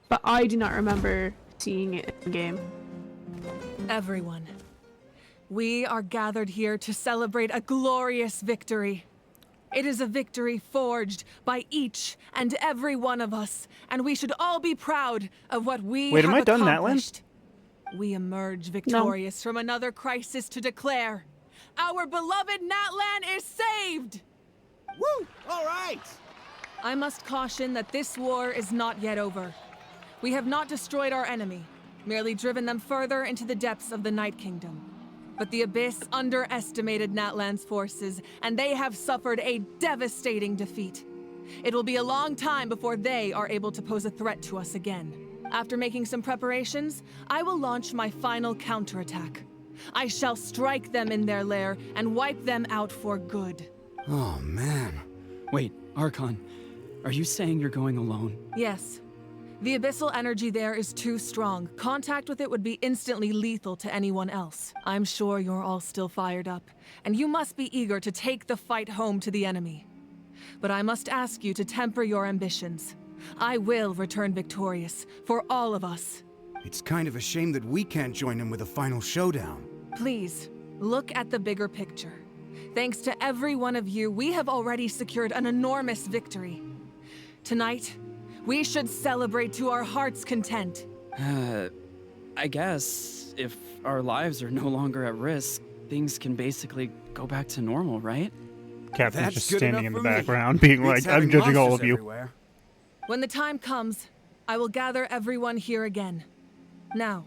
but I do not remember seeing it in game. Everyone, we are gathered here to celebrate a glorious victory. It is a victory forged by each and every one of us, and we should all be proud of what we have am I done, accomplished. We emerge victorious from another crisis to declare, our beloved Natlan is saved! Woo! All right! I must caution that this war is not yet over. We have not destroyed our enemy, merely driven them further into the depths of the Night Kingdom. But the Abyss underestimated Natlan's forces, and they have suffered a devastating defeat. It will be a long time before they are able to pose a threat to us again. After making some preparations, I will launch my final counterattack. I shall strike them in their lair and wipe them out for good. Oh, man. Wait, Archon, are you saying you're going alone? Yes. The abyssal energy there is too strong. Contact with it would be instantly lethal to anyone else. I'm sure you're all still fired up, and you must be eager to take the fight home to the enemy. But I must ask you to temper your ambitions. I will return victorious, for all of us. It's kind of a shame that we can't join him with a final showdown. Please, look at the bigger picture. Thanks to every one of you, we have already secured an enormous victory. Tonight, we should celebrate to our heart's content. I guess if our lives are no longer at risk, things can basically go back to normal, right? Captain's That's just good standing in enough the for me. background, being Beats like, I'm having judging all monsters of you. everywhere. When the time comes, I will gather everyone here again. Now,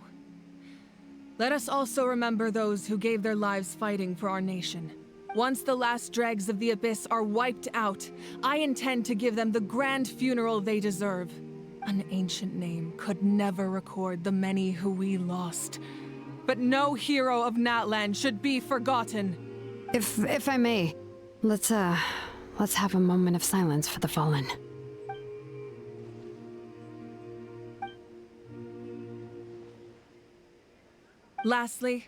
let us also remember those who gave their lives fighting for our nation. Once the last dregs of the Abyss are wiped out, I intend to give them the grand funeral they deserve. An ancient name could never record the many who we lost. But no hero of Natlan should be forgotten. If I may, let's have a moment of silence for the fallen. Lastly,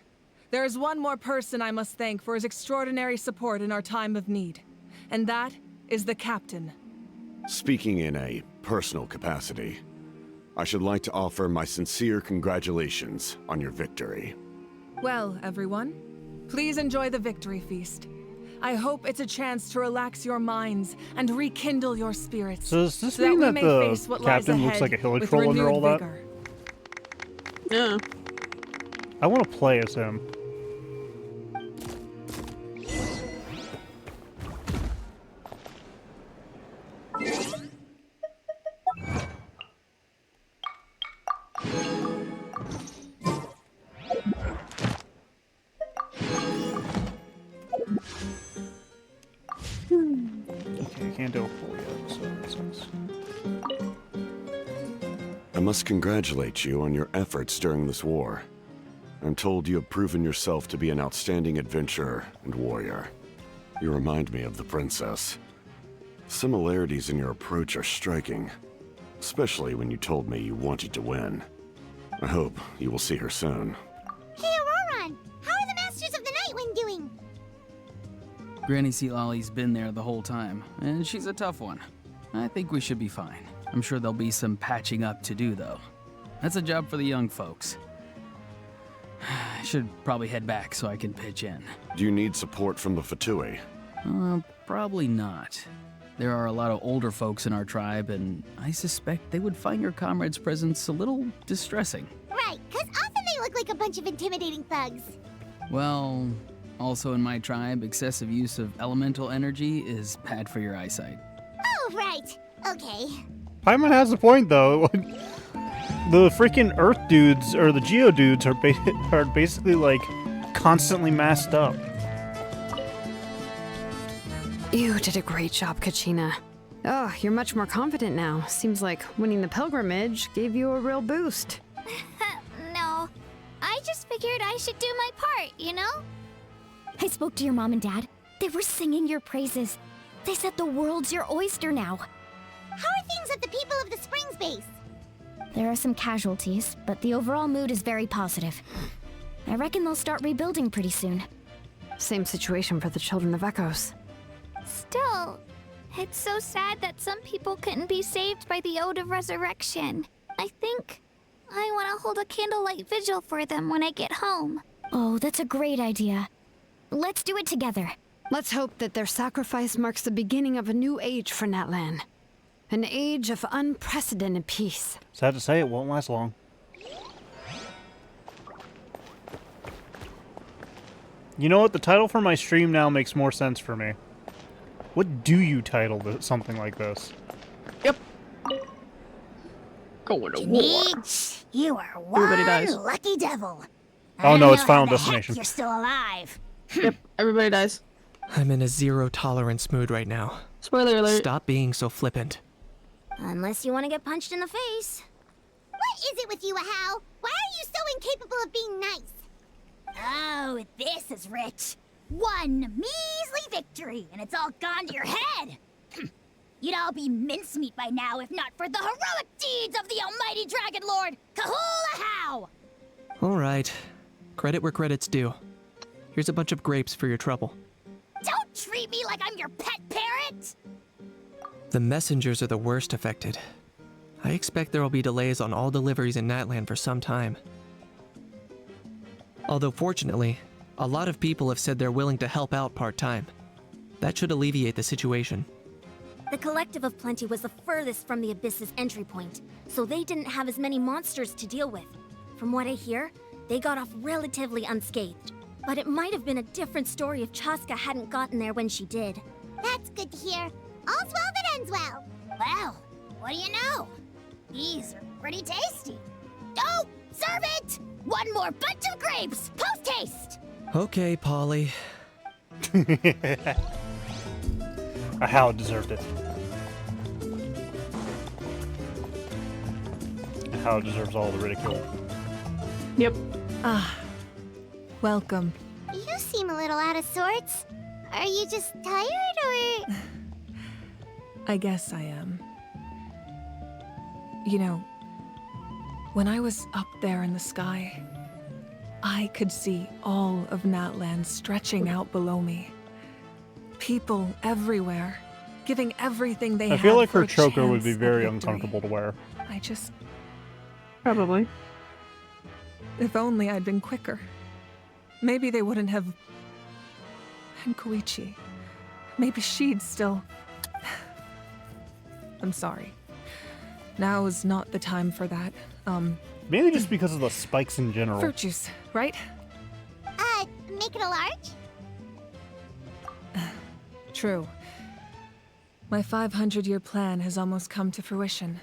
there is one more person I must thank for his extraordinary support in our time of need, and that is the Captain. Speaking in a personal capacity, I should like to offer my sincere congratulations on your victory. Well, everyone, please enjoy the victory feast. I hope it's a chance to relax your minds and rekindle your spirits. So does this so that mean we that may the face what lies captain looks ahead like a hilly with troll under renewed all that? vigor. Yeah. I want to play as him. Okay, I can't do a full yet, so that makes sense. I must congratulate you on your efforts during this war. I'm told you have proven yourself to be an outstanding adventurer and warrior. You remind me of the princess. Similarities in your approach are striking, especially when you told me you wanted to win. I hope you will see her soon. Hey, Auroran! How are the Masters of the Nightwind doing? Granny Sealolly's been there the whole time, and she's a tough one. I think we should be fine. I'm sure there'll be some patching up to do, though. That's a job for the young folks. I should probably head back so I can pitch in. Do you need support from the Fatui? Probably not. There are a lot of older folks in our tribe, and I suspect they would find your comrade's presence a little distressing. Right, because often they look like a bunch of intimidating thugs. Well, also in my tribe, excessive use of elemental energy is bad for your eyesight. Oh, right. Okay. Paimon has a point, though. The freaking Earth dudes, or the Geo dudes, are basically, like, constantly masked up. You did a great job, Kachina. Oh, you're much more confident now. Seems like winning the pilgrimage gave you a real boost. No. I just figured I should do my part, you know? I spoke to your mom and dad. They were singing your praises. They said the world's your oyster now. How are things at the People of the Springs base? There are some casualties, but the overall mood is very positive. I reckon they'll start rebuilding pretty soon. Same situation for the Children of Echoes. Still, it's so sad that some people couldn't be saved by the Ode of Resurrection. I think I want to hold a candlelight vigil for them when I get home. Oh, that's a great idea. Let's do it together. Let's hope that their sacrifice marks the beginning of a new age for Natlan. An age of unprecedented peace. Sad to say, it won't last long. You know what? The title for my stream now makes more sense for me. What do you title something like this? Yep. Going to war. You are Everybody dies. lucky devil. Oh no, it's Final Destination. You're still alive. Yep. Everybody dies. I'm in a zero-tolerance mood right now. Spoiler alert. Stop being so flippant. Unless you want to get punched in the face. What is it with you, Hal? Why are you so incapable of being nice? Oh, this is rich. One measly victory, and it's all gone to your head. You'd all be mincemeat by now if not for the heroic deeds of the almighty Dragon Lord, Kahula Hao! All right. Credit where credit's due. Here's a bunch of grapes for your trouble. Don't treat me like I'm your pet parrot! The messengers are the worst affected. I expect there will be delays on all deliveries in Natlan for some time. Although fortunately, a lot of people have said they're willing to help out part-time. That should alleviate the situation. The Collective of Plenty was the furthest from the Abyss's entry point, so they didn't have as many monsters to deal with. From what I hear, they got off relatively unscathed. But it might have been a different story if Chaska hadn't gotten there when she did. That's good to hear. All's well that ends well. Well, what do you know? These are pretty tasty. Oh, serve it! One more bunch of grapes, post-haste! Okay, Polly. How it deserved it. How it deserves all the ridicule. Yep. Welcome. You seem a little out of sorts. Are you just tired, or...? I guess I am. You know, when I was up there in the sky, I could see all of Natlan stretching out below me. People everywhere, giving everything they I had feel like for her a choker would be chance at very victory. uncomfortable to wear. I just... Probably. If only I'd been quicker. Maybe they wouldn't have... And Koichi. Maybe she'd still... I'm sorry. Now is not the time for that. Mainly just because of the spikes in general. Fruit juice, right? Make it a large? True. My 500-year plan has almost come to fruition.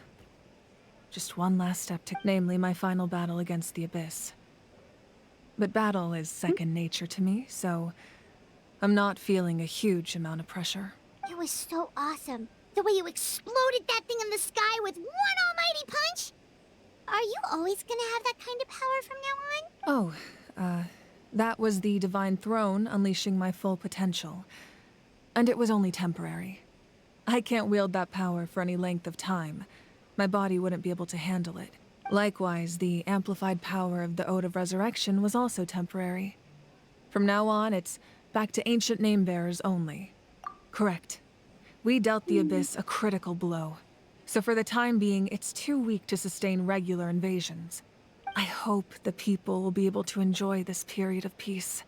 Just one last step to, namely my final battle against the Abyss. But battle is second nature to me, so I'm not feeling a huge amount of pressure. It was so awesome. The way you exploded that thing in the sky with one almighty punch. Are you always gonna have that kind of power from now on? Oh, that was the Divine Throne unleashing my full potential. And it was only temporary. I can't wield that power for any length of time. My body wouldn't be able to handle it. Likewise, the amplified power of the Ode of Resurrection was also temporary. From now on, it's back to ancient name-bearers only. Correct. We dealt the Abyss a critical blow. So for the time being, it's too weak to sustain regular invasions. I hope the people will be able to enjoy this period of peace.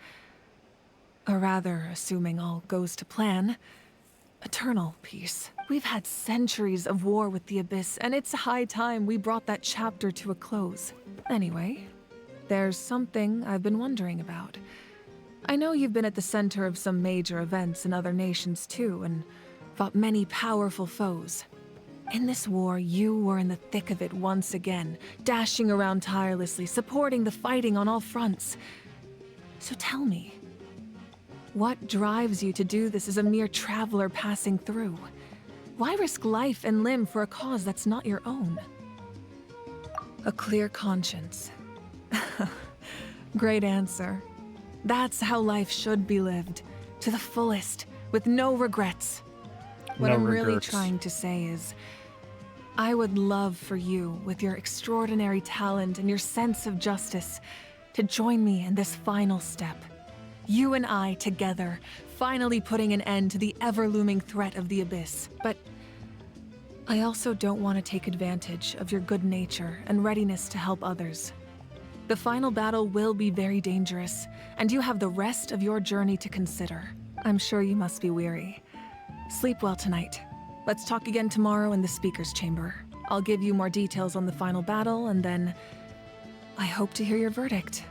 Or rather, assuming all goes to plan, eternal peace. We've had centuries of war with the Abyss, and it's high time we brought that chapter to a close. Anyway, there's something I've been wondering about. I know you've been at the center of some major events in other nations too, and fought many powerful foes. In this war, you were in the thick of it once again, dashing around tirelessly, supporting the fighting on all fronts. So tell me, what drives you to do this as a mere traveler passing through? Why risk life and limb for a cause that's not your own? A clear conscience. Great answer. That's how life should be lived, to the fullest, with no regrets. What No I'm really regrets. trying to say is, I would love for you, with your extraordinary talent and your sense of justice, to join me in this final step. You and I together, finally putting an end to the ever-looming threat of the Abyss. But I also don't want to take advantage of your good nature and readiness to help others. The final battle will be very dangerous, and you have the rest of your journey to consider. I'm sure you must be weary. Sleep well tonight. Let's talk again tomorrow in the speaker's chamber. I'll give you more details on the final battle, and then I hope to hear your verdict.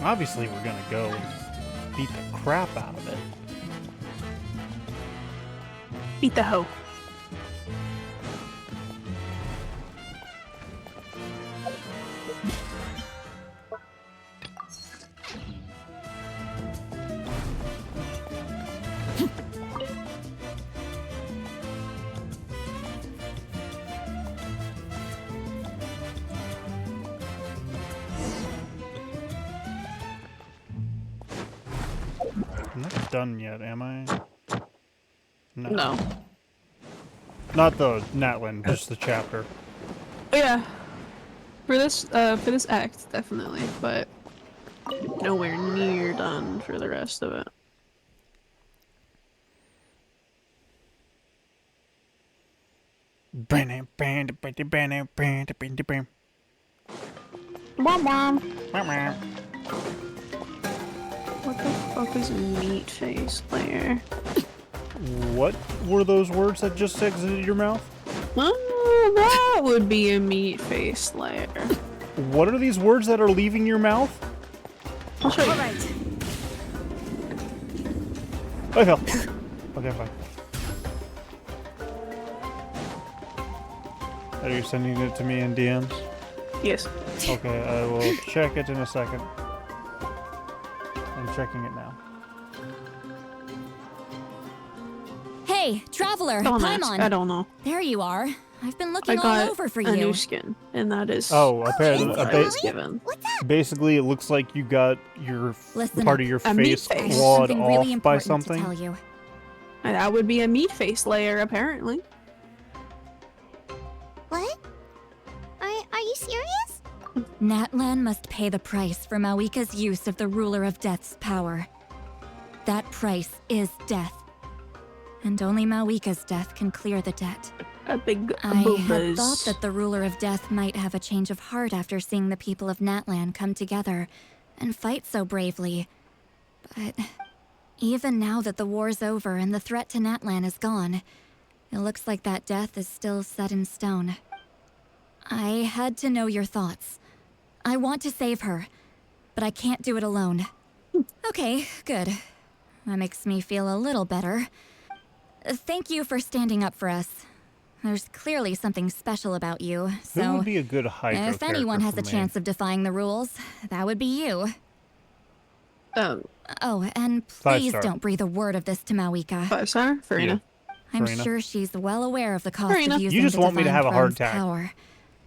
Obviously, we're gonna go and beat the crap out of it. Beat the hoe. I'm not done yet, am I? No. Not the Natlan, just the chapter. Yeah. For this act, definitely, but nowhere near done for the rest of it. What the fuck is a meat face layer? What were those words that just exited your mouth? Oh, that would be a meat face layer. What are these words that are leaving your mouth? I'll show you. Alright. I fell. Okay, fine. Are you sending it to me in DMs? Yes. Okay, I will check it in a second. I'm checking it now. Hey, traveler, Don't climb ask. on. I don't know. There you are. I've been I looking all got over for a you. new skin, and that is Oh, what apparently, I was given. basically, it looks like you got your Listen part up. of your A meat face face. I have clawed something off really by important to something. tell you. And that would be a meat face layer, apparently. What? Are you serious? Natlan must pay the price for Mawika's use of the Ruler of Death's power. That price is death. And only Mawika's death can clear the debt. A big I had boobas. thought that the Ruler of Death might have a change of heart after seeing the people of Natlan come together and fight so bravely. But even now that the war's over and the threat to Natlan is gone, it looks like that death is still set in stone. I had to know your thoughts. I want to save her, but I can't do it alone. Okay, good. That makes me feel a little better. Thank you for standing up for us. There's clearly something special about you, Who so would be a good Hydro if anyone has character a for me? chance of defying the rules, that would be you. Oh, and please 5-star. don't breathe a word of this to Mawika. 5-star? Farina. I'm Farina. sure she's well aware of the cost Farina. of You using just the want me to Divine have a heart Throne's attack. power.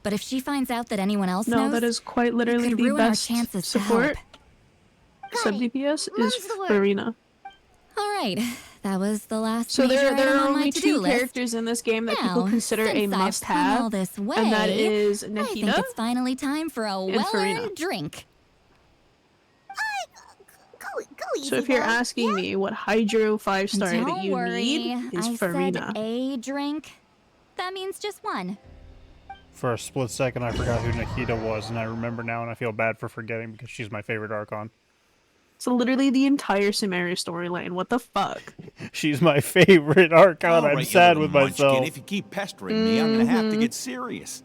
But if she finds out that anyone else No, knows, that is quite literally could the ruin our best chances to support. help. Sub DPS is Mum's the word. Farina. All right, that was the last So major there item are on my only to-do two list. characters in this game that people Now, consider a since I've come all must-have, this way, and that is I think Nahida. it's finally time for a Farina. well-earned drink. So if you're asking me what Hydro 5-star that Don't you worry, need is I Farina. said a drink. That means just one. For a split second, I forgot who Nikita was, and I remember now, and I feel bad for forgetting because she's my favorite Archon. So literally the entire Sumeria storyline. What the fuck? She's my favorite Archon. All I'm right, you sad little with munchkin, myself. if you keep pestering me, I'm gonna have to get serious.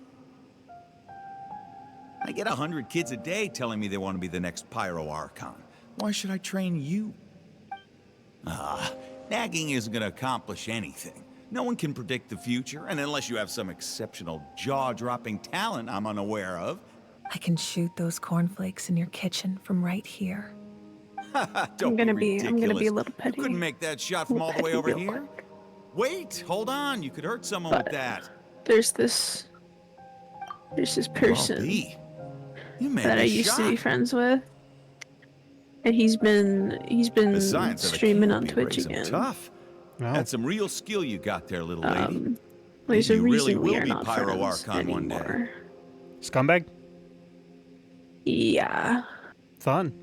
I get 100 kids a day telling me they want to be the next Pyro Archon. Why should I train you? Nagging isn't gonna accomplish anything. No one can predict the future, and unless you have some exceptional jaw-dropping talent I'm unaware of. I can shoot those cornflakes in your kitchen from right here. Don't I'm gonna be ridiculous. a little petty. You couldn't make that shot from all the way Petty over real here? quick. Wait, hold on. You could hurt someone But with that. There's this person B, you made that I me used to be shocked. friends with, and he's been The science of it streaming can't on be Twitch raising again. tough. No. That's some real skill you got there, little lady. There's a You really reason we will are be not Pyro friends Archon one day. anymore. Scumbag? Yeah. Fun.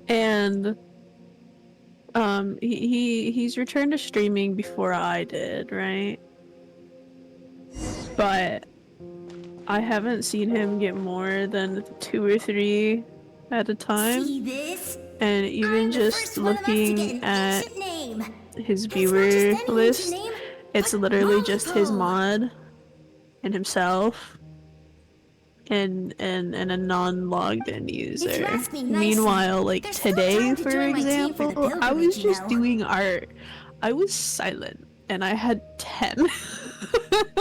And He's returned to streaming before I did, right? But I haven't seen him get more than 2 or 3 at a time. See this? And even I'm the just first one of us to get looking an at ancient name. his It's not just viewer any ancient list, name, it's but literally just his Mollypo. mod and himself and a non-logged in user. ask me nicely. Meanwhile, like There's still today, time to for join my team for the example, I was pilgrimage, you just know. doing art. I was silent and I had 10.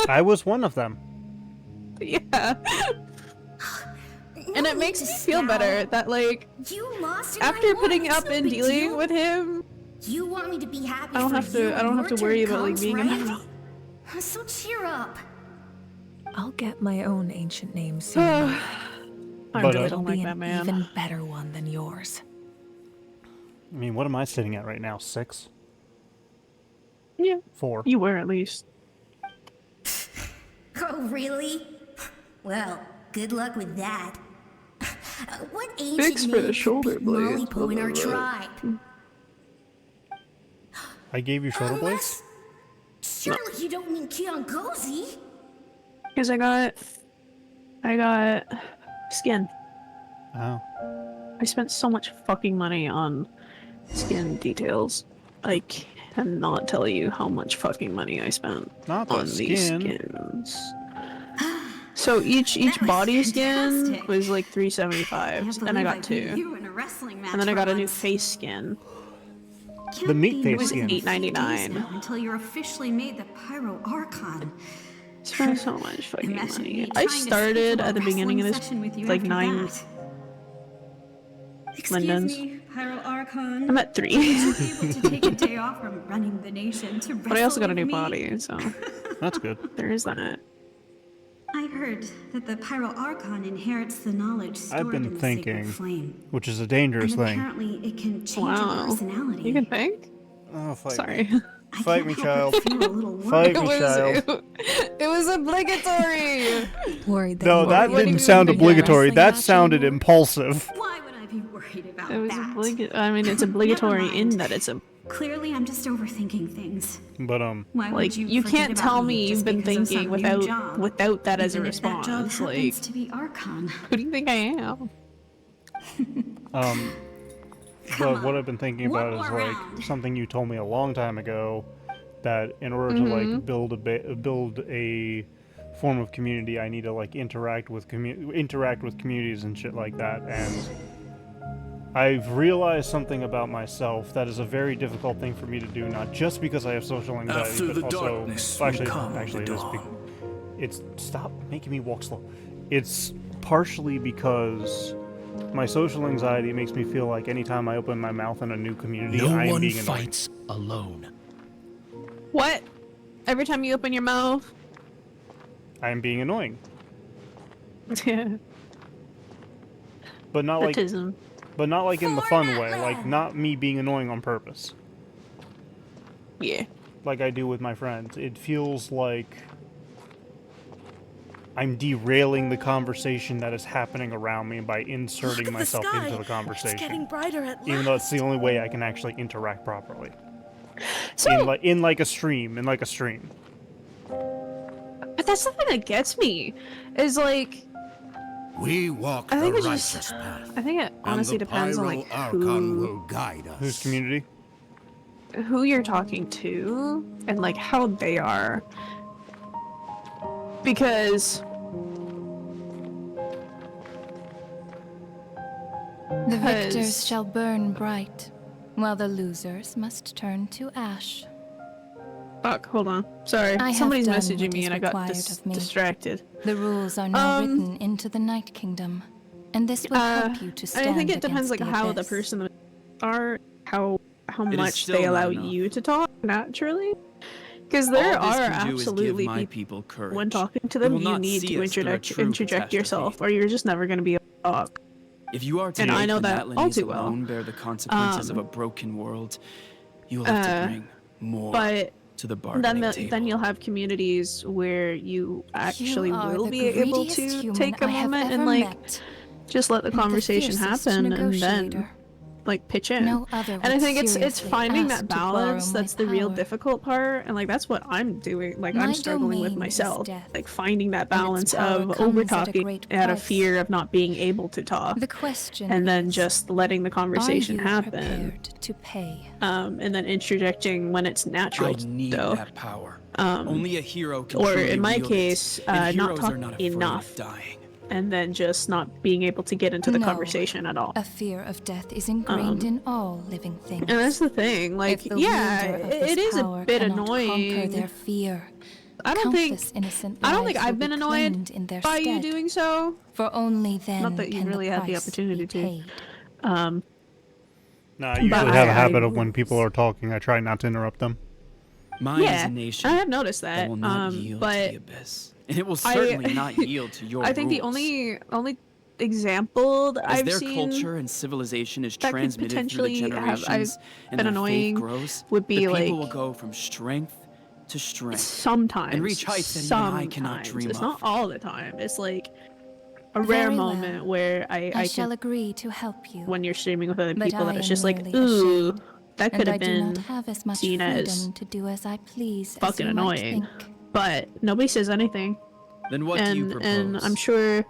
I was one of them. Yeah. And it makes me feel better that, like, You lost in after my war, putting it's up no and big dealing deal. with him, You want me to be happy I don't for have you to. I don't when have to your worry turn about like comes, being right? in. So cheer up. I'll get my own ancient name soon. enough. I But, really It'll don't be like that an man. even better one than yours. I mean, what am I sitting at right now? 6? Yeah, 4. you were at least. Oh, really? Well, good luck with that. What ancient Thanks for name the could shoulder beat blades. Mollypo in our tribe? I gave you shoulder blades? Surely you don't mean Kiangozi? Because I got skin. Oh. I spent so much fucking money on skin details. I cannot tell you how much fucking money I spent Not the on these skin. skins. So each That was body skin fantastic. was like $375, and I got 2. You in a wrestling match And then I for got a new once. face skin. The meat Can't face be more skin. than It was $8.99. now until you're officially made the Pyro Archon. Spent so much fucking Imagine money. me I trying to started schedule a at the beginning of wrestling this session with you like after 9 that. Excuse Lindens. me, Pyro Archon. I'm at 3. Would you be able to take a day off from running the nation to wrestle But I also got a with new me? body, so That's good. there is that. I heard that the Pyro Archon inherits the knowledge stored I've been in the thinking, sacred flame. which is a dangerous And thing. apparently it can change your Wow. personality. You can think? Oh, fight Sorry. I Fight can't me, help child. but feel a little Fight worried. me, child. It was obligatory. Worried that No, you that won't be didn't able to sound get a obligatory. wrestling That match sounded anymore? impulsive. Why would I be worried about It was that? I mean, it's obligatory in mind. that it's a Clearly, I'm just overthinking things. But, Why like would you forget can't about tell me me just you've been because of thinking some new without job? that as a Even if that job response. Like, happens to be Archon. who do you think I am? but what I've been thinking One about is, more like, round. something you told me a long time ago, that in order to, like, build a form of community, I need to, like, interact with communities and shit like that, and I've realized something about myself that is a very difficult thing for me to do, not just because I have social anxiety, After but the also darkness well, will come actually the it is dawn. it's stop making me walk slow. It's partially because my social anxiety makes me feel like anytime I open my mouth in a new community, No I am one being annoying. fights alone. What? Every time you open your mouth? I am being annoying, Yeah. but not like Autism. in the fun way, like not me being annoying on purpose, Yeah. like I do with my friends. It feels like I'm derailing the conversation that is happening around me by inserting myself into the conversation. brighter at Even though it's the only way I can actually interact properly. So, In like a stream. but that's something that gets me. Is like, We walk I the think it righteous just. path. I think it honestly and the depends on Pyro like Archon will guide us. Whose community? who you're talking to and like how they are. Because The victors Because- shall burn bright, while the losers must turn to ash. fuck, hold on. Sorry. I have Somebody's done messaging what me is and I got required of me. distracted. The rules are now Um, written into the Night Kingdom, and this will help you to stand I think it depends like against the how the abyss. person are, how is much still they not allow enough. you to talk naturally. Because there All this are can do is give absolutely my people people courage. when talking to They them will you not need see to us through a true interject catastrophe. yourself or you're just never going to be able to talk. If you are to And make I know the that all Natlanese too well. alone bear the consequences of a broken world, you will have to bring more But to the bargaining table. then you'll have communities where you actually You are will the be able greediest to human take a I have moment ever and like met, just let the and the conversation fiercest happen and then negotiator. like pitch in. No other And I would think it's seriously finding ask that to borrow balance my that's the real power. difficult part, and like that's what I'm doing. Like I'm My struggling with domain is myself, death, like finding that and its balance power of comes over at a talking great out of price. fear of not being able to talk, The question and then is, just letting the conversation are you happen, prepared to pay? and then interjecting when it's natural. I need though. that power. Only a hero can Or truly in my wield case, it, and not heroes are talking not afraid enough. of dying. And then just not being able to get into the No. conversation at all. A fear of death is ingrained in all living things. And that's the thing, like, If the yeah, wielder of it this is a power bit cannot conquer annoying. their fear, I don't think countless innocent I've lives will been be annoyed claimed in their by you stead. doing so. For only then Not that you can really the had the price opportunity be to. paid. Nah, I But usually have a I- habit of when people are talking, I try not to interrupt them. Mine is Yeah, a nation I have noticed that. that will not yield to but the abyss. And it will certainly not yield to your I think rules. the only example that As I've their seen culture and civilization is that could transmitted through the potentially have generations and been their annoying faith grows, would be the people like will go from strength to strength sometimes and reach heights that even I cannot dream it's of. not all the time. It's like a rare Very well. moment where I shall can, agree to help you. when you're streaming with other But people, that I it's am just like, merely ooh, ashamed, that could and I have do been not have as much seen freedom as to do as I please fucking as you might annoying. think. But nobody says anything. Then what do you propose? And I'm sure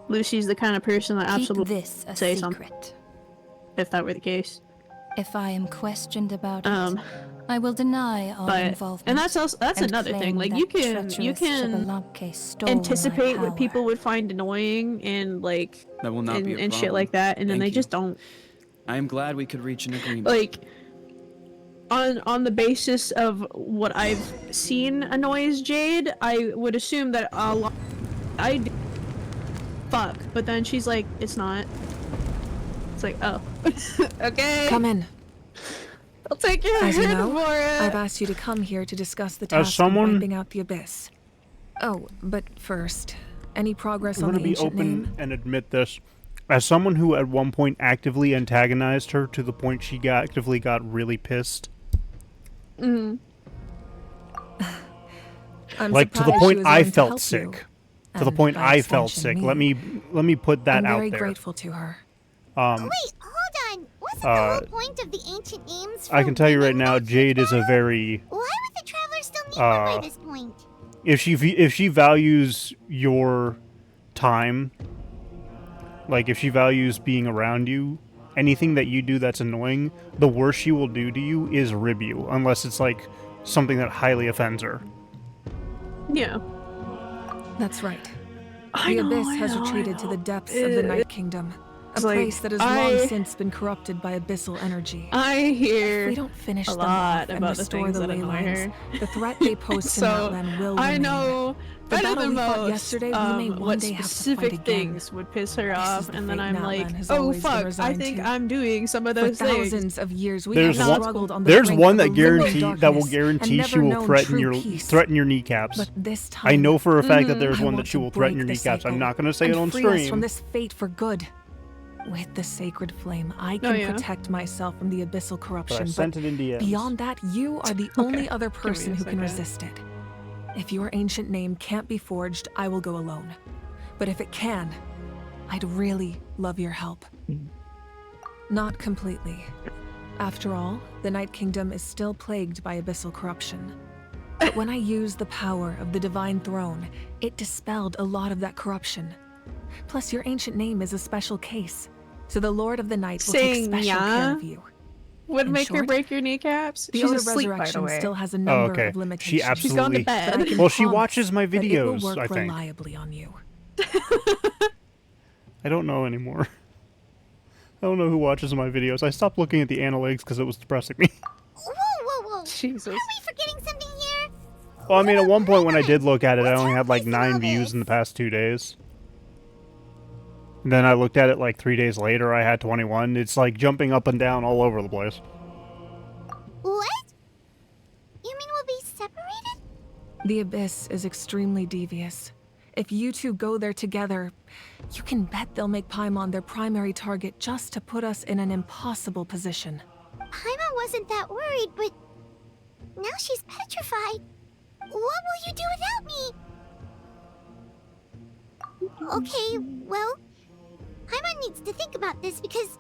Lucy's the kind of person that Keep absolutely this a say secret. something, if that were the case. If I am questioned about it, I will deny all involvement. And that's also that's and another thing. claim Like that you can treacherous Xbalanque stole my anticipate what power. people would find annoying and like That will not be a and shit problem. like that, and then Thank they you. just don't. I am glad we could reach an agreement. Like on the basis of what I've seen annoys Jade, I would assume that a lot I do fuck, but then she's like, it's not. It's like, oh, okay. Come in. I'll take your As you word know, for it. I've asked you to come here to discuss the task someone- of wiping out the abyss. Oh, but first, any progress I'm on gonna the be ancient open name? and admit this. As someone who at one point actively antagonized her to the point she actively got really pissed. I'm Like to the surprised she point was I willing to felt help sick. you. To the And point by I felt extension, sick. me. Let me put that I'm out very there. grateful to her. Wait, hold on. Wasn't the whole point of the ancient names for I can tell you right winning now, that Jade is a battle? very Why would the Travelers still need one by this point? if she values your time, like if she values being around you, anything that you do that's annoying, the worst she will do to you is rib you, unless it's like something that highly offends her. Yeah. That's right. I The know, abyss I has know, I retreated to the know. depths of the Night Kingdom. A It's like, place that has long since been corrupted by abyssal energy. I hear If we don't finish a them lot off and about the restore things the that ley annoy lines, her. the threat they pose to So, Natlan will I remain. know The better battle than we fought most yesterday, we may one what day have to fight specific again. things would piss her This is off, the and then fate I'm Natlan like, has oh always been fuck, I resigned think to. I'm doing some of For those things. thousands of years, we There's have one- struggled on the There's brink one of that a literal guarantee that will darkness and guarantee she never will known threaten true your peace. kneecaps. But this time, I know for a fact that there's I one want that she to will threaten break your the kneecaps. I'm cycle not gonna say it and on free us from stream. this fate for good. With the sacred flame, I can yeah? protect myself from the abyssal corruption. sent it in DMs. Beyond that, you are the only other Give me a person who can second. resist it. If your ancient name can't be forged, I will go alone. But if it can, I'd really love your help. Not completely. After all, the Night Kingdom is still plagued by abyssal corruption. But when I used the power of the Divine Throne, it dispelled a lot of that corruption. Plus, your ancient name is a special case, so the Lord of the Night will take Saying special yeah care of you. Would In make her short, break your kneecaps. The She's Ode of asleep, by the Resurrection way. still has a Oh, number okay. of limitations. She absolutely. She's gone to bed. But I can Well, she promise watches my that it will videos, work I think. reliably on you. I don't know anymore. I don't know who watches my videos. I stopped looking at the analytics because it was depressing me. Whoa. Jesus. Are we forgetting something here? Well, I mean, at one point when I did look at it, I What's only your had like place in all 9 views this? in the past 2 days. And then I looked at it like 3 days later, I had 21. It's like jumping up and down all over the place. What? You mean we'll be separated? The Abyss is extremely devious. If you two go there together, you can bet they'll make Paimon their primary target just to put us in an impossible position. Paimon wasn't that worried, but now she's petrified. What will you do without me? Okay, well, Paimon needs to think about this because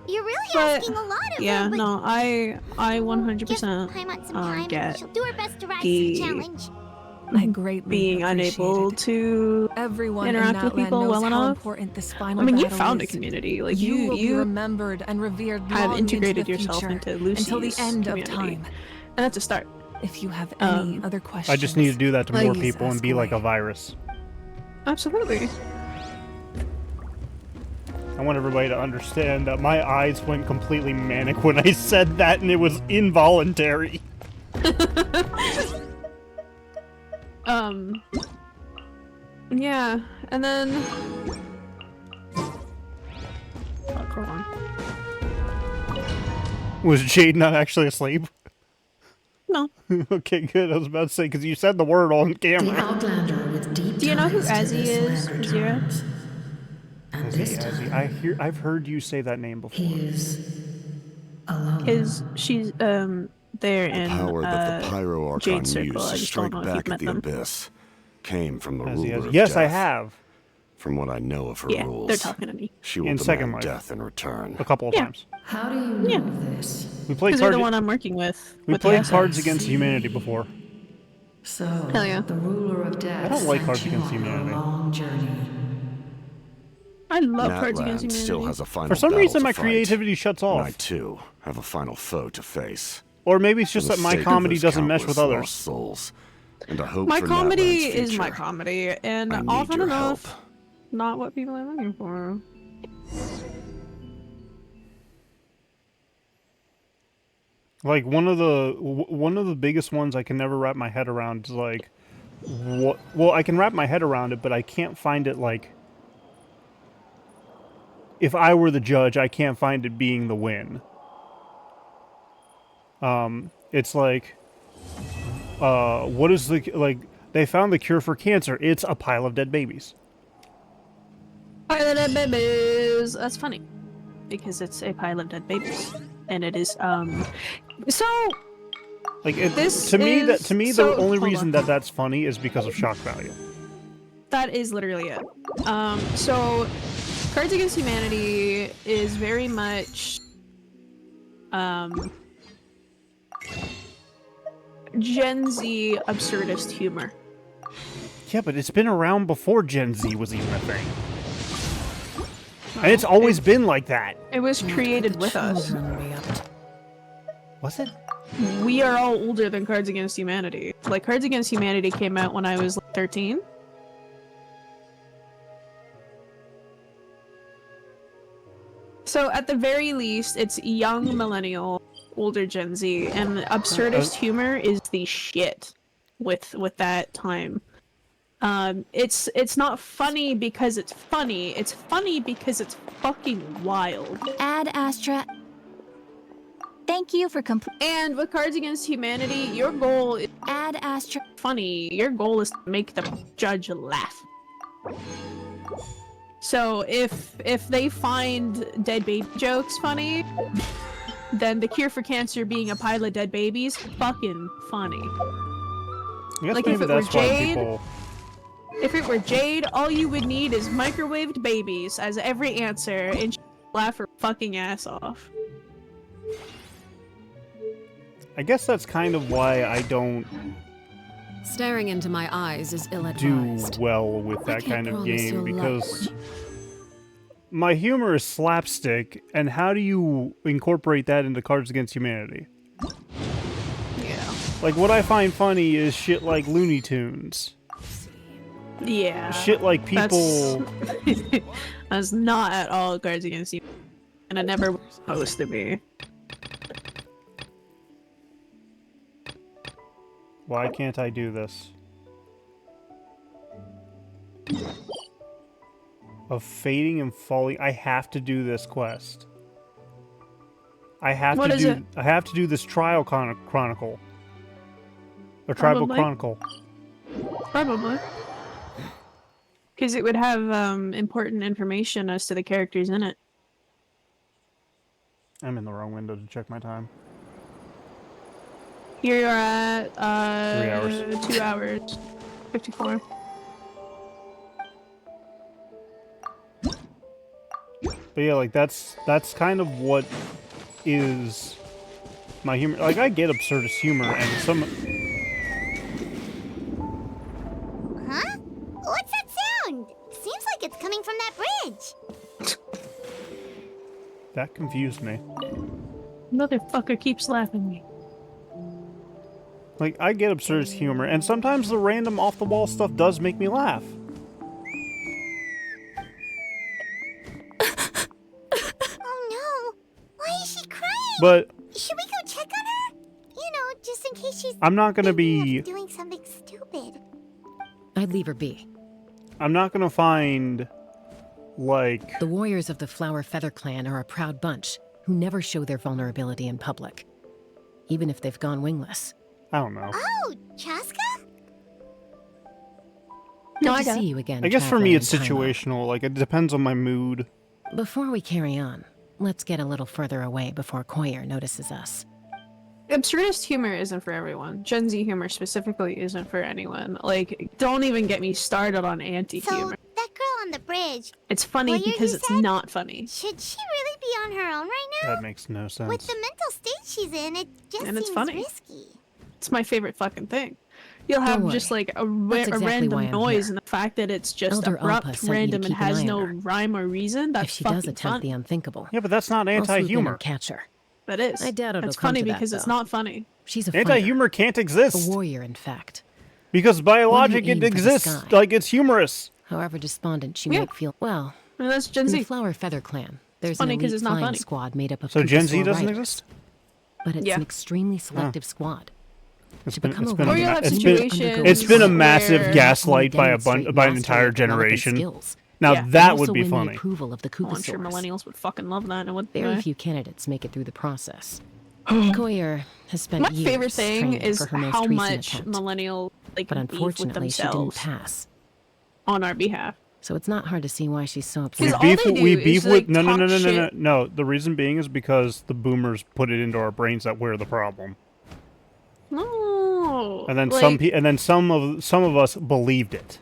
You're really But, asking a lot of yeah, her, but no, I give 100% Paimon some time. get She'll do her best to rise to the the challenge. I greatly being unable appreciate it. to Everyone in interact with Natlan people knows well how enough. important this final I mean, you battle found a is. community. Like You will be you remembered and revered have long integrated into the yourself future, into Lucy's until the end community. of time. And that's a start. If you have any other questions, I just need to do that to more please people and ask be like a away. virus. Absolutely. I want everybody to understand that my eyes went completely manic when I said that, and it was involuntary. Yeah, and then... Fuck, hold on. Was Jade not actually asleep? No. Okay, good. I was about to say, because you said the word on camera. The Outlander with deep Do you know who ties to Ezzy this is, land Zira? returns. And this time, I've heard you say that name before. he is alone. She's, there in, Power that the Pyro Archon Jade used Circle. I to just don't strike know if you've back at met the them. Abyss came from the Ezzy, ruler Ezzy. of Yes, death. I have. From what I know of her Yeah, rules, they're talking to me. she will In Second demand Life. death in return. A couple of times. How do you know this? We played Because you're the Cards. one I'm working with. We with the played assets. Cards Against Humanity before. So, Hell yeah. the ruler of death I don't like sent Cards you Against on Humanity. a long journey. I love Cards Against Natland Humanity. still has a final For some battle reason, to my fight, creativity shuts and I off. too have a final foe to face. Or maybe it's just For that the my sake of comedy those doesn't mesh with countless others. lost souls, and I hope My for comedy Natland's is my future, comedy, and I need often your enough, help. not what people are looking for. Like one of the biggest ones I can never wrap my head around is like what. Well, I can wrap my head around it, but I can't find it like. If I were the judge, I can't find it being the win. It's like, what is the like? They found the cure for cancer. It's a pile of dead babies. Pile of dead babies. That's funny, because it's a pile of dead babies, and it is So. Like it, This to me, is- the so- only hold reason on. that that's funny is because of shock value. That is literally it. So Cards Against Humanity is very much Gen Z absurdist humor. Yeah, but it's been around before Gen Z was even a thing. And it's always been like that. It was created with us. Was it? We are all older than Cards Against Humanity. Like, Cards Against Humanity came out when I was like, 13. So at the very least, it's young millennial, older Gen Z, and absurdist humor is the shit with that time. It's not funny because it's funny. It's funny because it's fucking wild. Ad Astra. Thank you for And with Cards Against Humanity, your goal is Ad Astra. funny. Your goal is to make the judge laugh. So if they find dead baby jokes funny, then the cure for cancer being a pile of dead babies, fucking funny. I guess Like, maybe if it that's were why Jade- people. If it were Jade, all you would need is microwaved babies as every answer, and she'd laugh her fucking ass off. I guess that's kind of why I don't Staring into my eyes is do ill-advised. well with that can't kind of promise game you'll because my humor is slapstick, and how do you incorporate that into Cards Against Humanity? Yeah. Like, what I find funny is shit like Looney Tunes. Yeah. Shit like people... That's not at all Cards Against Humanity, and it never was supposed to be. Why can't I do this? Of fading and falling. I have to do this quest. I have What to is do. it? I have to do this trial chronicle. Or tribal Probably. chronicle. Probably. Because it would have important information as to the characters in it. I'm in the wrong window to check my time. Here you're at 3 hours. 2 hours. 54. But yeah, like that's kind of what is my humor. Like I get absurdist humor, and some. Huh? What's that sound? Seems like it's coming from that bridge. That confused me. Motherfucker keeps laughing at me. Like I get absurdist humor, and sometimes the random off the wall stuff does make me laugh. Oh no! Why is she crying? But should we go check on her? You know, just in case she's I'm not gonna be doing something stupid. I'd leave her be. I'm not gonna find like the warriors of the Flower Feather clan are a proud bunch who never show their vulnerability in public, even if they've gone wingless. I don't know. Oh, Chaska? Good to see you again. I guess for me it's traveler in situational. Like it depends on my mood. Before we carry on, let's get a little further away before Koyer notices us. Absurdist humor isn't for everyone. Gen Z humor specifically isn't for anyone. Like, don't even get me started on anti-humor. So, that girl on the bridge. It's funny because it's not funny. Should she really be on her own right now? That makes no sense. With the mental state she's in, it just And it's seems funny. risky. It's my favorite fucking thing. You'll Don't have worry. just like a That's exactly why random I'm noise, here. and the fact that it's just Elder Alpa abrupt, sent you to random, and keep an has eye on no her. rhyme or reason. That's If she does fucking attempt funny. the unthinkable, Yeah, but that's not I'll swoop in anti-humor. and catch her. That is. I doubt it'll It's come funny to that, because it's though. not funny. She's a fighter, Anti-humor can't a exist. warrior, in fact. Because by logic aim it for the exists. sky. Like it's humorous. However despondent she Yeah. might feel. Well, I mean, that's Gen in the Z. Flower Feather clan, there's funny an 'cause elite it's not flying funny. squad made up of So Gen Z Kukasaur doesn't riders. exist? But it's Yeah. an extremely selective squad. It's To been, become it's a been, Or a you'll ma- have it's situations been, it's been a massive where- gaslight by Demonstrate by an mastery entire of the weapon generation. skills. Now Yeah. that And would also be win the funny. approval of the Oh, I'm sure Kukasaurs. millennials would fucking love that. And would Very few candidates make it through the process. Koyer has spent My years favorite thing training is for her most how recent much attempt. millennial like But beef with unfortunately, she didn't themselves pass. on our behalf. So it's not hard to see why she's so We upset. all beef, they do we is, beef like, with no. talk shit. No. The reason being is because the boomers put it into our brains that we're the problem, No. and then like, some of us believed it.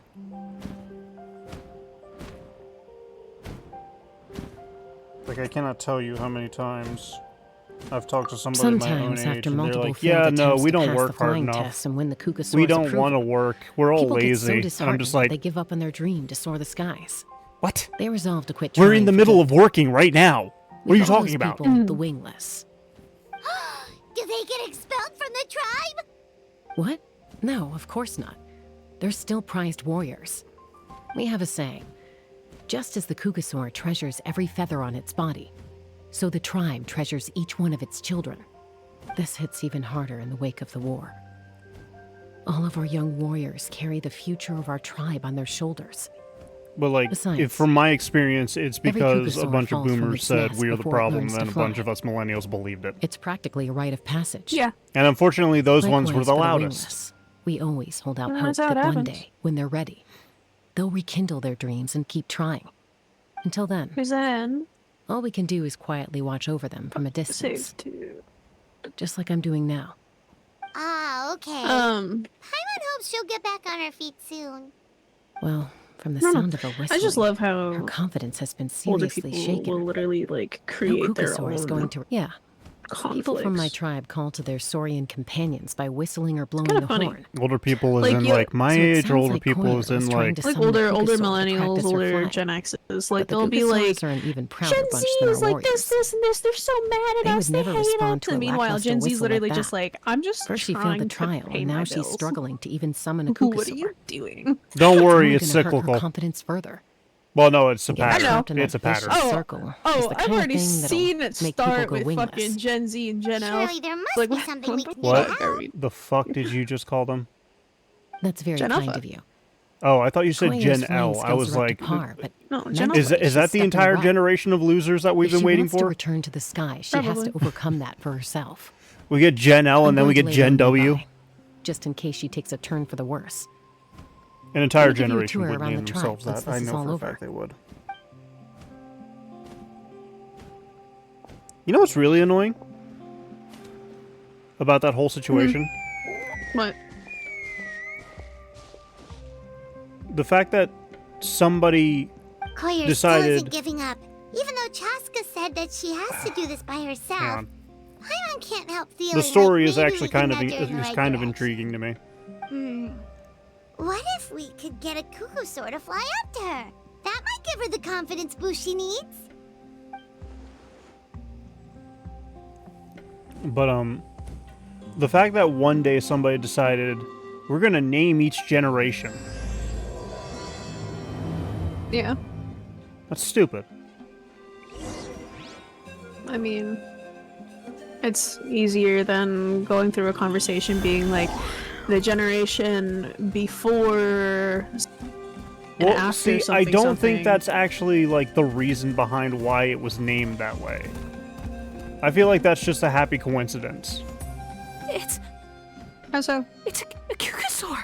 Like I cannot tell you how many times I've talked to somebody my own Sometimes, age, after and they're multiple like, failed "Yeah, no, attempts we to don't pass work the hard flying enough. tests and win the Kukasaur's We don't approval, want to work. We're all people get so lazy." And I'm disheartened just that like, they give up on their dream to soar the skies. "What? They resolve to quit. We're trying in the for middle good. of working right now. What are We you call talking those about?" people the wingless. Do they get expelled from the tribe? What? No, of course not. They're still prized warriors. We have a saying. Just as the Kukasaur treasures every feather on its body, so the tribe treasures each one of its children. This hits even harder in the wake of the war. All of our young warriors carry the future of our tribe on their shoulders. But like, Besides, from my experience, it's every because a Kukasaur bunch of falls from boomers its said nest we're the before it problem, learns and to then a bunch fly. of us millennials believed it. It's practically a rite of passage. yeah. And unfortunately, those ones were Likewise the for loudest. wingless. We always hold out Well, hope that's how that it one happens. day, when they're ready, they'll rekindle their dreams and keep trying. Until then, Because then, all we can do is quietly watch over them from a distance, safe too. just like I'm doing now. Ah, okay. Um, Paimon hopes she'll get back on her feet soon. Well, from the I don't know. sound of her whistling, I just love her how confidence has been older seriously people shaken. will literally like No create their Kukasaur is own going to... Yeah. People from my conflicts. tribe call to their saurian companions by whistling or blowing kinda the funny. horn. Older people is Like, in you- like my So it age, or sounds older like people Koyer is in was trying like to Like summon the older Kukasaur to millennials, practice her older flying. Gen X's. But Like the they'll be Kukasaurs like, are an even prouder Gen bunch Z than is our like this, warriors. this, and this. They're so mad at They us. would never they hate respond us. to a And meanwhile, lackluster Gen Z's whistle literally like just that. like, I'm just First she trying failed the to trial, pay and my now she's bills. struggling to even summon a What are Kukasaur. you doing? Don't worry, only it's gonna hurt her cyclical. confidence further. Well, no, it's a Getting pattern. trapped in It's a that vicious pattern. circle is Oh, the I've kind of already thing that'll seen it make people start go with wingless. fucking Gen Z and Gen L. Surely there must Like, be what- something we what can the do What to fuck are help. we- the fuck did you just call them? That's very Gen kind Alpha. of you. Oh, I thought you said Koya's Gen flying L. I skills was are up like, to par, but No, Gen mentally, is that she's the stuck in a entire rut. generation of losers that we've If been she waiting wants to for? return to the sky, she has to Probably. overcome that for herself. We get Gen L, and then we get Gen W. Just in case she takes a turn for the worse. An entire Let me give you a generation tour would around name the tribe themselves once that. I this is know all for a over. fact they would. You know what's really annoying about that whole situation? What? The fact that somebody Koyer still decided. isn't giving up, even though though Chaska said that she has to do this by herself, Paimon can't help feeling The story like is maybe actually we can kind of nudge her in the right direction. intriguing to me. What if we could get a cuckoo sword to fly up to her? That might give her the confidence boost she needs. But the fact that one day somebody decided we're gonna name each generation. Yeah. That's stupid. I mean, it's easier than going through a conversation being like the generation before and Well, after see, something. I don't think that's actually like the reason behind why it was named that way. I feel like that's just a happy coincidence. It's... How so? It's a Kukasaur!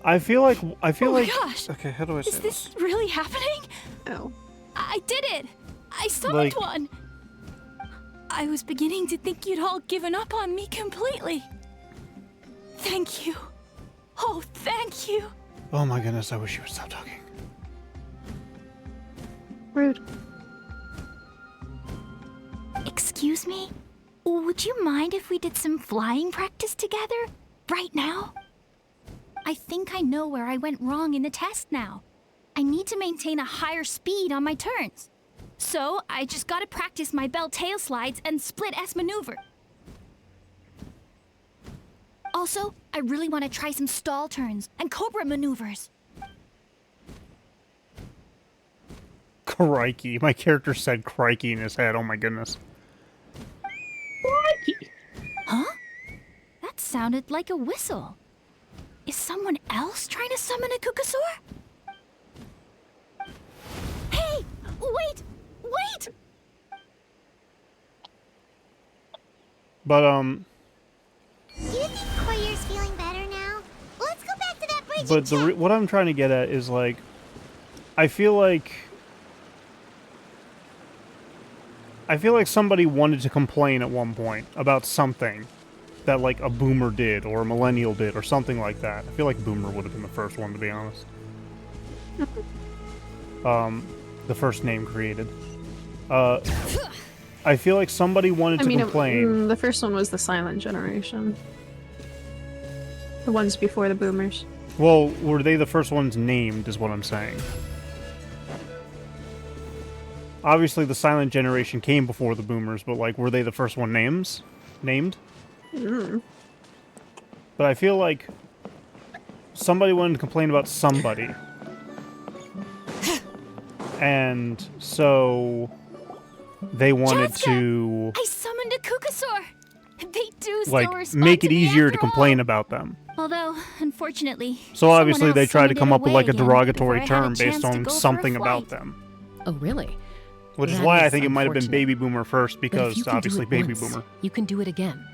I feel like... Oh my gosh! Okay, how do I say Is this really happening? Oh. I did it! I summoned Like- one! I was beginning to think you'd all given up on me completely. Thank you. Oh, thank you. Oh my goodness, I wish you would stop talking. Rude. Excuse me? Would you mind if we did some flying practice together? Right now? I think I know where I went wrong in the test now. I need to maintain a higher speed on my turns. So, I just gotta practice my bell tail slides and split S maneuver. Also, I really want to try some stall turns and cobra maneuvers. Crikey. My character said crikey in his head. Oh my goodness. Crikey. Huh? That sounded like a whistle. Is someone else trying to summon a Kukasaur? Hey! Wait! Wait! But, Do you think Koyer's feeling better now? Let's go back to that bridge but what I'm trying to get at is, like, I feel like somebody wanted to complain at one point about something that, like, a boomer did, or a millennial did, or something like that. I feel like boomer would have been the first one, to be honest. The first name created. I feel like somebody wanted to complain. The first one was the silent generation. The ones before the boomers. Well, were they the first ones named, is what I'm saying. Obviously, the silent generation came before the boomers, but, like, were they the first one named? But I feel like somebody wanted to complain about somebody. And so they wanted to, I summoned a Kukasaur! They do still like, respond make it to me easier to after complain all. about them. Although, unfortunately, So obviously someone they else tried to summoned come it up with, away like, a again derogatory before I had a term chance based to on go for a something flight. about them. Oh, really? Which is That why I is think it might have been unfortunate. Baby Boomer first, But if because you can do obviously it Baby once, Boomer. You can do it again.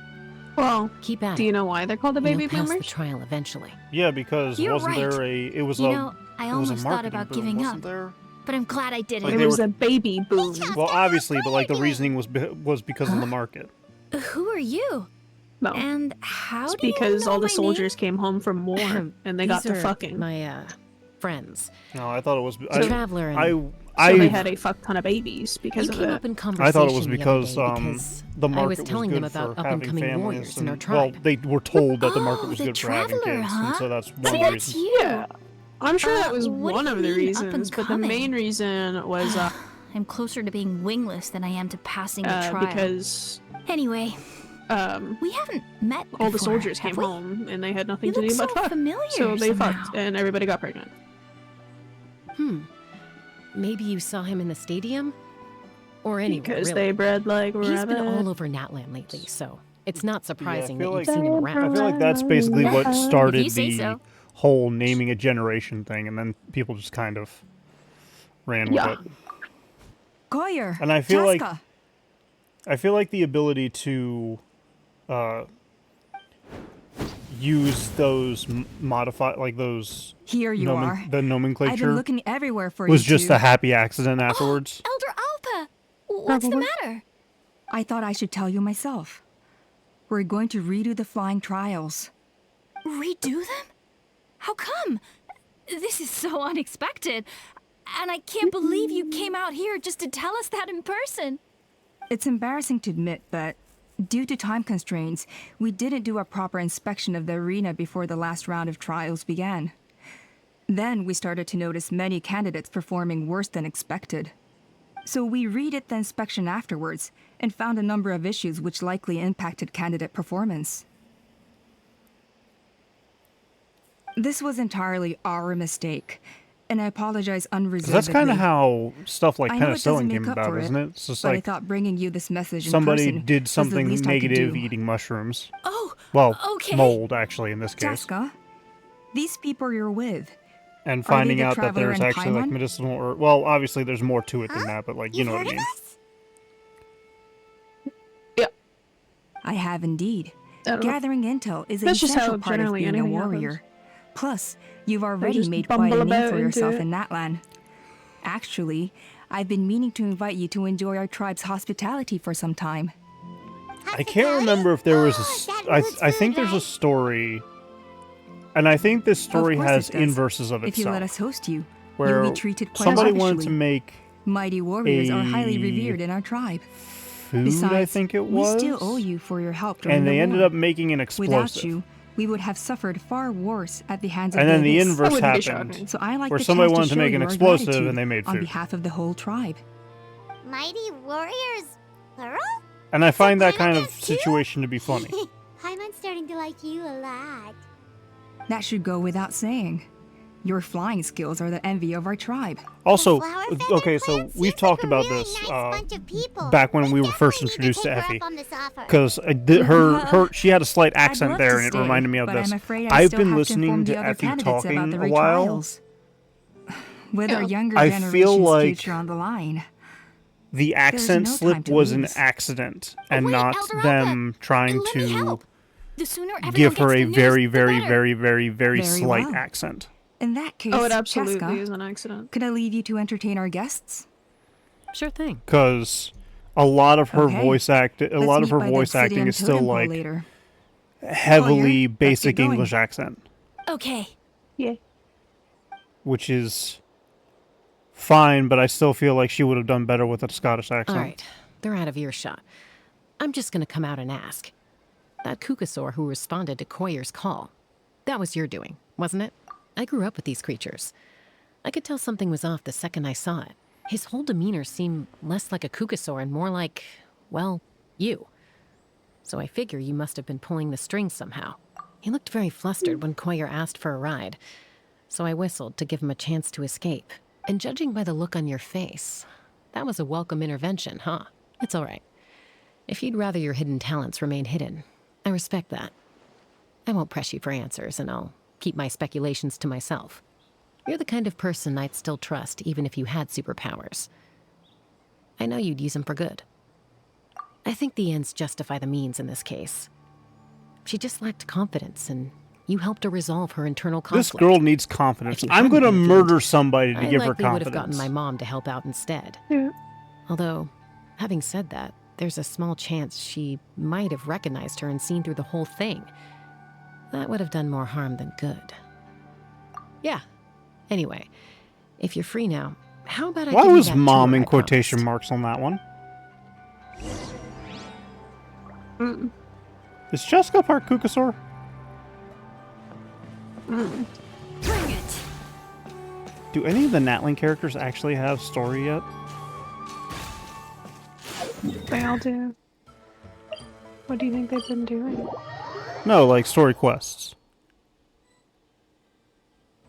Well, Keep at do it. you know why they're called the baby You'll pass boomers? the trial eventually. Yeah, because You're wasn't right. there a... It was You a... know, I it was a almost thought marketing about boom, giving wasn't up, there? but I'm glad I didn't. Like, It they was were- a baby boom. Well, obviously, but, like, the reasoning was because of the market. Who are you? No. And how It's do you because know all the my soldiers came home from war and they got These to are fucking. my friends. No, I thought it was... The Traveler and So they had a fuck ton of babies because you of came it. up in conversation I thought it was the other because day because the market I was telling good them about for having up-and-coming families warriors in our and- tribe. Well, they were told that the market Oh, was the good for having Traveler, kids, huh? and so that's one So of the that's reasons. you. Yeah. I'm sure that was what one do of you the mean, up reasons, and but the coming? main reason was I'm closer to being wingless than I am to passing the trial. because Anyway, we haven't met all the before, soldiers have came we? home and they had nothing You to do look but so fuck. familiar So they somehow. fucked and everybody got pregnant. Maybe you saw him in the stadium? Or anywhere, Because really. they bred like He's rabbit. been all over Natlan lately, so it's not surprising that feel you've like- seen him I around. feel like that's basically what If started you say the so. whole naming a generation thing, and then people just kind of ran Yeah. with it. Goyer, And I feel like Chaska. the ability to use those those Here you are. the I've nomenclature been looking everywhere for was you just two. a happy accident afterwards. Elder Alpa! What's the matter? I thought I should tell you myself. We're going to redo the flying trials. Redo them? How come? This is so unexpected. And I can't believe you came out here just to tell us that in person. It's embarrassing to admit, but due to time constraints, we didn't do a proper inspection of the arena before the last round of trials began. Then we started to notice many candidates performing worse than expected. So we redid the inspection afterwards and found a number of issues which likely impacted candidate performance. This was entirely our mistake, and I apologize unreservedly. That's kind of how stuff like I know it doesn't penicillin make came up about, for isn't it? It's just but I like thought bringing you this message in somebody person did was the something least I could negative do. eating mushrooms. Oh, well, okay. mold actually in this case. Jessica, these people you're with. And Are finding they the out that traveler there's and actually like Paimon? medicinal or well, obviously there's more to it than that, but like you know what I mean. I have indeed. I don't know. Gathering intel is an That's just essential how part of generally being a anything warrior. happens. Plus, you've already just made quite bumble a name about for into yourself it. in Natlan. Actually, I've been meaning to invite you to enjoy our tribe's hospitality for some time. I can't remember if there was I think there's a story, and I think this story Of course has it does. inverses of If you let itself. us host you, Where you'll be treated quite somebody lavishly. wanted to make Mighty warriors are highly a revered in our tribe. food, Besides, I think it was. we still owe you for your help during And the they ended war. up making an Without explosive. you, we would have suffered far worse at the hands of And then the Abyss. inverse happened, So I like where the somebody chance wanted to show make you an our explosive gratitude and they made on food. behalf of the whole tribe. Mighty warriors, plural? And I find that kind of situation to be funny. Paimon's starting to like you a lot. That should go without saying. Your flying skills are the envy of our tribe. Also, okay, so we've talked about this back when we were first introduced to Effie, because she had a slight accent love there, to and it stay, reminded me of but this. I'm afraid I I've still been have to listening inform to the other Effie candidates about talking the a while. retrials. With our younger I generation's feel like future on the line. the accent no slip time to was an lose. accident, and Wait, not Elder them trying Let me to help. The sooner everyone give her gets a the news, very, the very, better. very, very, very Very slight well. accent. In that case, Oh, it absolutely Cheska, is an accident. could I leave you to entertain our guests? Sure thing. Because a lot of her Okay. voice acting is still like later. heavily Lawyer, basic let's get going. English accent, Okay. Yeah. which is fine, but I still feel like she would have done better with a Scottish accent. All right, they're out of earshot. I'm just gonna come out and ask. That Kukasaur who responded to Koyer's call, that was your doing, wasn't it? I grew up with these creatures. I could tell something was off the second I saw it. His whole demeanor seemed less like a Kukasaur and more like, well, you. So I figure you must have been pulling the strings somehow. He looked very flustered when Koyer asked for a ride, so I whistled to give him a chance to escape. And judging by the look on your face, that was a welcome intervention, huh? It's all right. If you'd rather your hidden talents remain hidden, I respect that. I won't press you for answers, and I'll keep my speculations to myself. You're the kind of person I'd still trust even if you had superpowers. I know you'd use them for good. I think the ends justify the means in this case. She just lacked confidence, and you helped her resolve her internal conflict. This girl needs confidence. If you I'm hadn't gonna been murder killed, somebody to I give her likely would have confidence. gotten my mom to help out instead. Yeah. Although, having said that, there's a small chance she might have recognized her and seen through the whole thing. That would have done more harm than good. Yeah. Anyway, if you're free now, how about I Why give you was that mom tour in I quotation marks on that one? Is Jessica part Kukasaur? Bring it. Do any of the Natling characters actually have story yet? They all do. What do you think they've been doing? No, like story quests.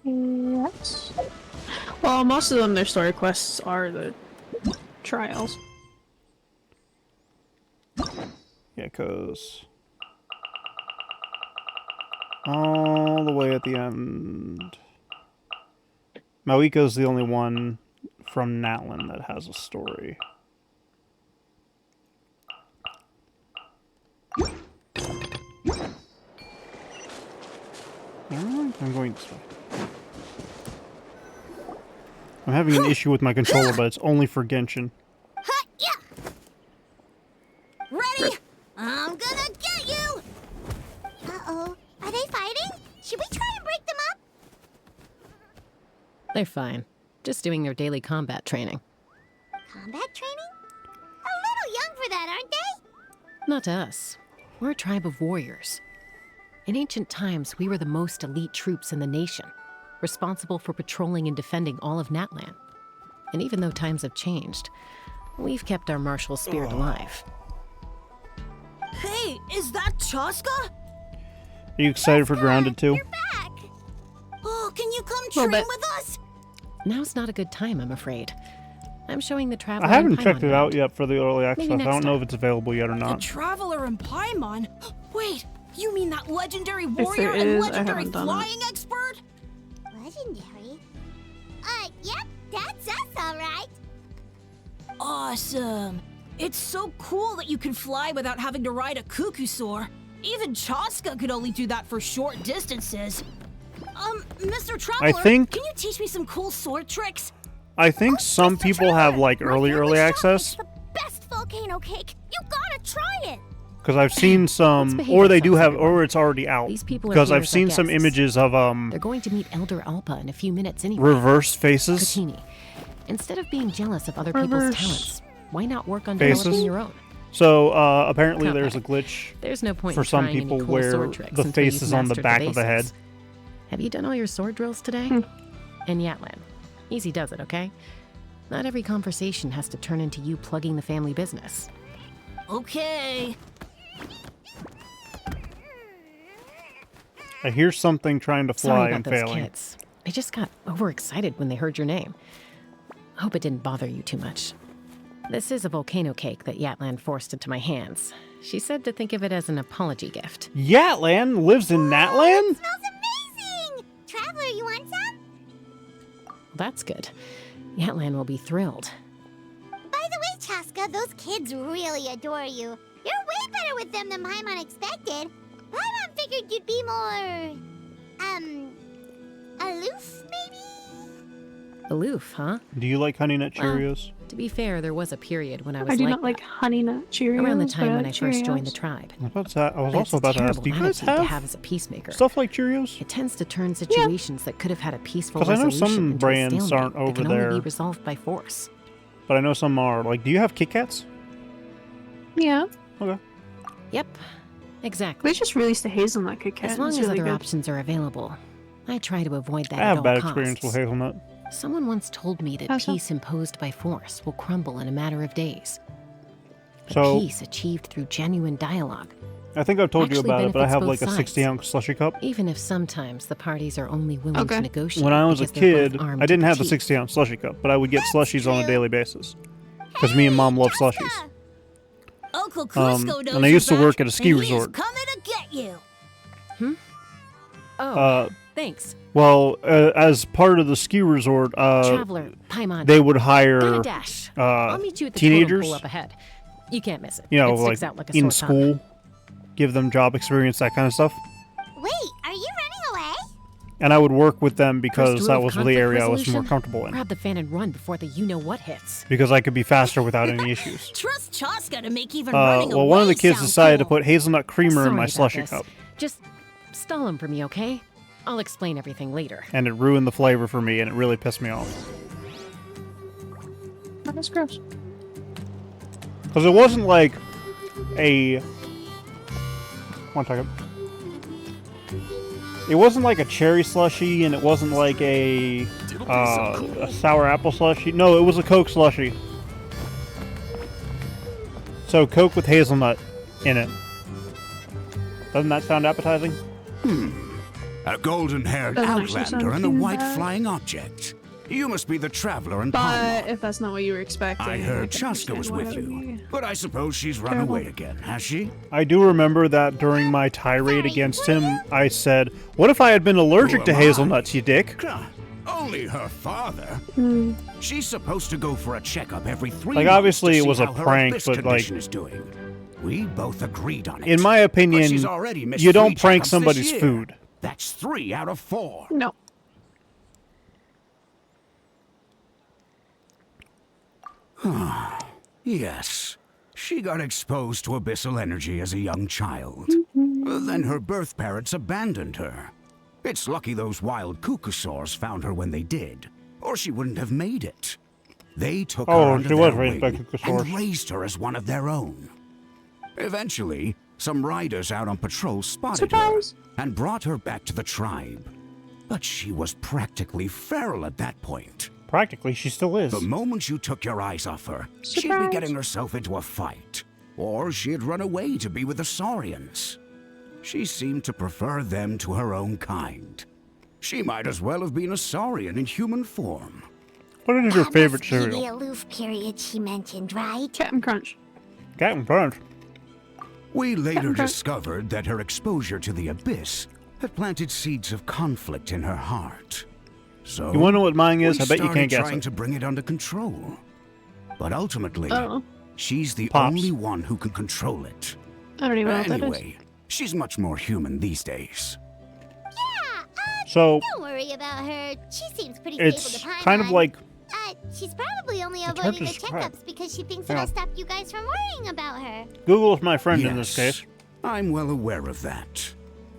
Yes. Well, most of them, their story quests are the trials. Yeah, cause all the way at the end, Mauika's the only one from Natlan that has a story. I'm going this way. I'm having an issue with my controller, but it's only for Genshin. Ready? I'm gonna get you! Uh-oh. Are they fighting? Should we try and break them up? They're fine. Just doing their daily combat training. Combat training? A little young for that, aren't they? Not to us. We're a tribe of warriors. In ancient times, we were the most elite troops in the nation, responsible for patrolling and defending all of Natlan. And even though times have changed, we've kept our martial spirit alive. Hey, is that Chaska? Are you excited for Grounded too? You're back! Oh, can you come train with us? Now's not a good time, I'm afraid. I'm showing the Traveler I haven't and checked Paimon it out around. yet for the early access. Maybe I next don't know time. if it's available yet or The not. Traveler and Paimon? Wait, you mean that legendary there warrior is, and I legendary haven't done it. flying expert? Legendary? Yep, that's us, alright. Awesome. It's so cool that you can fly without having to ride a cuckoosaur. Even Chaska could only do that for short distances. Mr. Traveler, think- can you teach me some cool sword tricks? I think some people have like early access Best volcano cake. You gotta try it. because I've seen some, behave or they do ourselves, have, or it's already out. These people are Because here I've as our seen some guests. images of They're going to meet Elder Alpa in a few minutes anyway. reversed faces. Katini, instead of being jealous of other Reverse people's talents, why not work on faces. developing your own? So apparently Come there's a back. glitch There's no point for in some trying any people cool where sword tricks the until face you've is on the mastered back of the head. basics. Have you done all your sword drills today? And Yatlan, easy does it, okay? Not every conversation has to turn into you plugging the family business. Okay. I hear something trying to fly Sorry and about those failing. kids. They just got overexcited when they heard your name. Hope it didn't bother you too much. This is a volcano cake that Yatlan forced into my hands. She said to think of it as an apology gift. Yatlan lives in Natlan? It smells amazing! Traveler, you want some? That's good. Yatlan will be thrilled. By the way, Chaska, those kids really adore you. You're way better with them than Paimon expected. Paimon figured you'd be more... aloof, maybe? Aloof, huh? Do you like Honey Nut Well, Cheerios? To be fair, there was a period when I was I do like not like Honey Nut Cheerios. around the but I time when I like first joined the Cheerios. tribe. I was It's also a about to ask, terrible do you guys attitude to have have as a peacemaker. stuff like Cheerios? It tends to turn situations that could have had a peaceful 'Cause I know resolution some into brands a stalemate aren't that over can there. only be resolved by force. But I know some are. Like, do you have Kit Kats? Yeah. Okay. Yep, exactly. They just released a hazelnut Kit Kat. As long It's as really other good. options are available, I try to avoid that I at have all bad costs. experience with hazelnut. Someone once told me that How's that? peace imposed by force will crumble in a matter of days. But So- peace achieved through genuine dialogue, I think I've told you actually about it, but I benefits have both like a sides. 60-ounce slushy cup. even if sometimes the parties are only willing Okay. to negotiate. When I was a because they're both kid, armed I didn't to have the cheat. 60-ounce slushy cup, but I would get slushies on a daily basis. Because me and Mom love slushies. Uncle Cusco knows and I used to you're work back, at a ski and he is resort. coming to get you. Oh, thanks. Well, as part of the ski resort, Traveler, Paimon. they would Gotta hire dash. I'll meet you at the teenagers, totem pole up ahead. You can't miss it. you know, it like, sticks out like a in sore thumb. school, give them job experience, that kind of stuff. Wait, are you running away? And I would work with them First because rule that of was the conflict area I was more resolution, comfortable in. Grab the fan and run before the you-know-what hits. Because I could be faster without any issues. Trust Chaska to make even running Well, away one of the kids sound decided to cool. put hazelnut creamer in Sorry my about slushy this. cup, Just stall him for me, okay? I'll explain everything later. and it ruined the flavor for me, and it really pissed me off. Oh, that's gross. Because it wasn't like a... One second. It wasn't like a cherry slushy, and it wasn't like a sour apple slushy. No, it was a Coke slushy. So Coke with hazelnut in it. Doesn't that sound appetizing? A golden-haired Doesn't actually outlander sound and a too white bad. flying object. You must be the traveler and But if that's not what you were expecting, I then heard can Chaska was understand why with that would you, be but I suppose she's run terrible. away again, has she? I do remember that during my tirade against him, I said, "What if I had been allergic to Who am I? hazelnuts, you dick?" Only her father. She's supposed to go for a checkup every 3 Like, months obviously to it see was a how her prank, abyss but, like- condition is doing. We both agreed on it. In my But opinion, she's already missed you don't 3 prank checkups this somebody's year. food. That's 3 out of 4. No. Yes. She got exposed to abyssal energy as a young child. Then her birth parents abandoned her. It's lucky those wild cuckoosaurs found her when they did. or she wouldn't have made it. They took her Oh, under she was their raised by wing Kukusaurs. and raised her as one of their own. Eventually, some riders out on patrol spotted her and brought her back to the tribe. But she was practically feral at that point. Practically, she still is. The moment you took your eyes off her, she'd be Surprise. getting herself into a fight. Or she'd run away to be with the Saurians. She seemed to prefer them to her own kind. She might as well have been a Saurian in human form. What is your That favorite must be the cereal? aloof period she mentioned, right? Captain Crunch. Captain Crunch. We later Captain Crunch. discovered that her exposure to the abyss had planted seeds of conflict in her heart. So You wanna know what mine is? we I bet you started can't guess trying it. to bring it under control. But ultimately, Oh. she's the Pops. only one who can control it. I don't even know what that is. Anyway, she's much more human these days. So, Don't worry about her. She seems pretty it's stable to kind of Paimon. like... She's probably only hard avoiding to the describe. checkups because she thinks Hang it'll on. stop you guys from worrying about her. Google is my friend in this Yes, case. I'm well aware of that.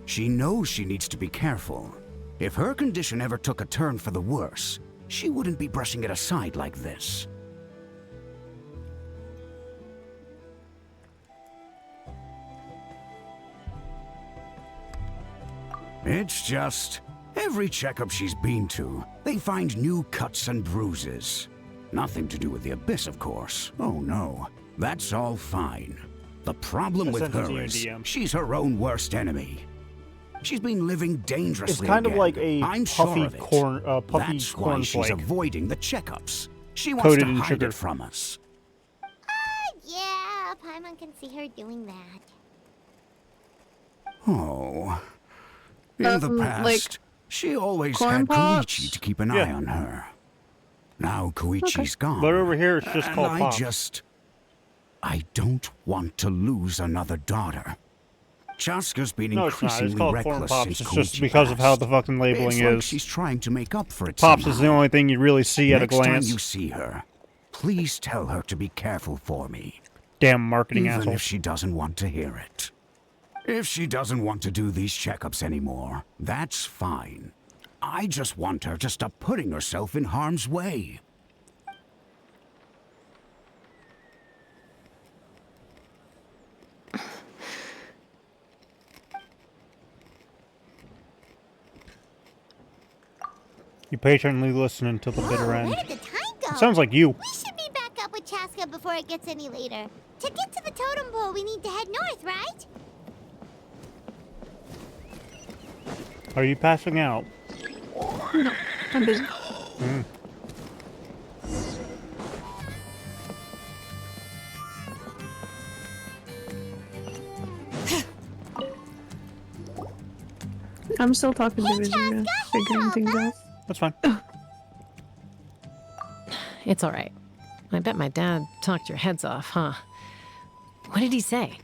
She knows she needs to be careful. If her condition ever took a turn for the worse, she wouldn't be brushing it aside like this. It's just, every checkup she's been to, they find new cuts and bruises. Nothing to do with the Abyss, of course. Oh no, that's all fine. The problem I with sent it to her you in is, DM. she's her own worst enemy. She's been living dangerously It's kind of again. like a I'm puffy sure of it. puffy That's why she's cornflake. avoiding the checkups. She wants Coated to in hide sugar. it from us. Yeah, Paimon can see her doing that. Oh. In the past, like she always corn had pops? Koichi to keep an eye on her. Now Koichi's gone. But over here, it's just and called I Pops. I don't want to lose another daughter. Chaska's been No, it's not. It's increasingly called corn reckless pops. since It's just Koichi because of how passed. the fucking labeling It's like is. she's trying to make up for it Pops is the somehow. only thing you really see at a Next time glance. you see her, please tell her to be careful for me. Damn marketing Even asshole. if she doesn't want to hear it. If she doesn't want to do these checkups anymore, that's fine. I just want her to stop putting herself in harm's way. You patiently listen until the bitter Whoa, end. where did the time go? It sounds like you. We should be back up with Chaska before it gets any later. To get to the totem pole, we need to head north, right? Are you passing out? No, I'm busy. Mm. I'm still talking to Vision, figuring things out. That's fine. It's all right. I bet my dad talked your heads off, huh? What did he say?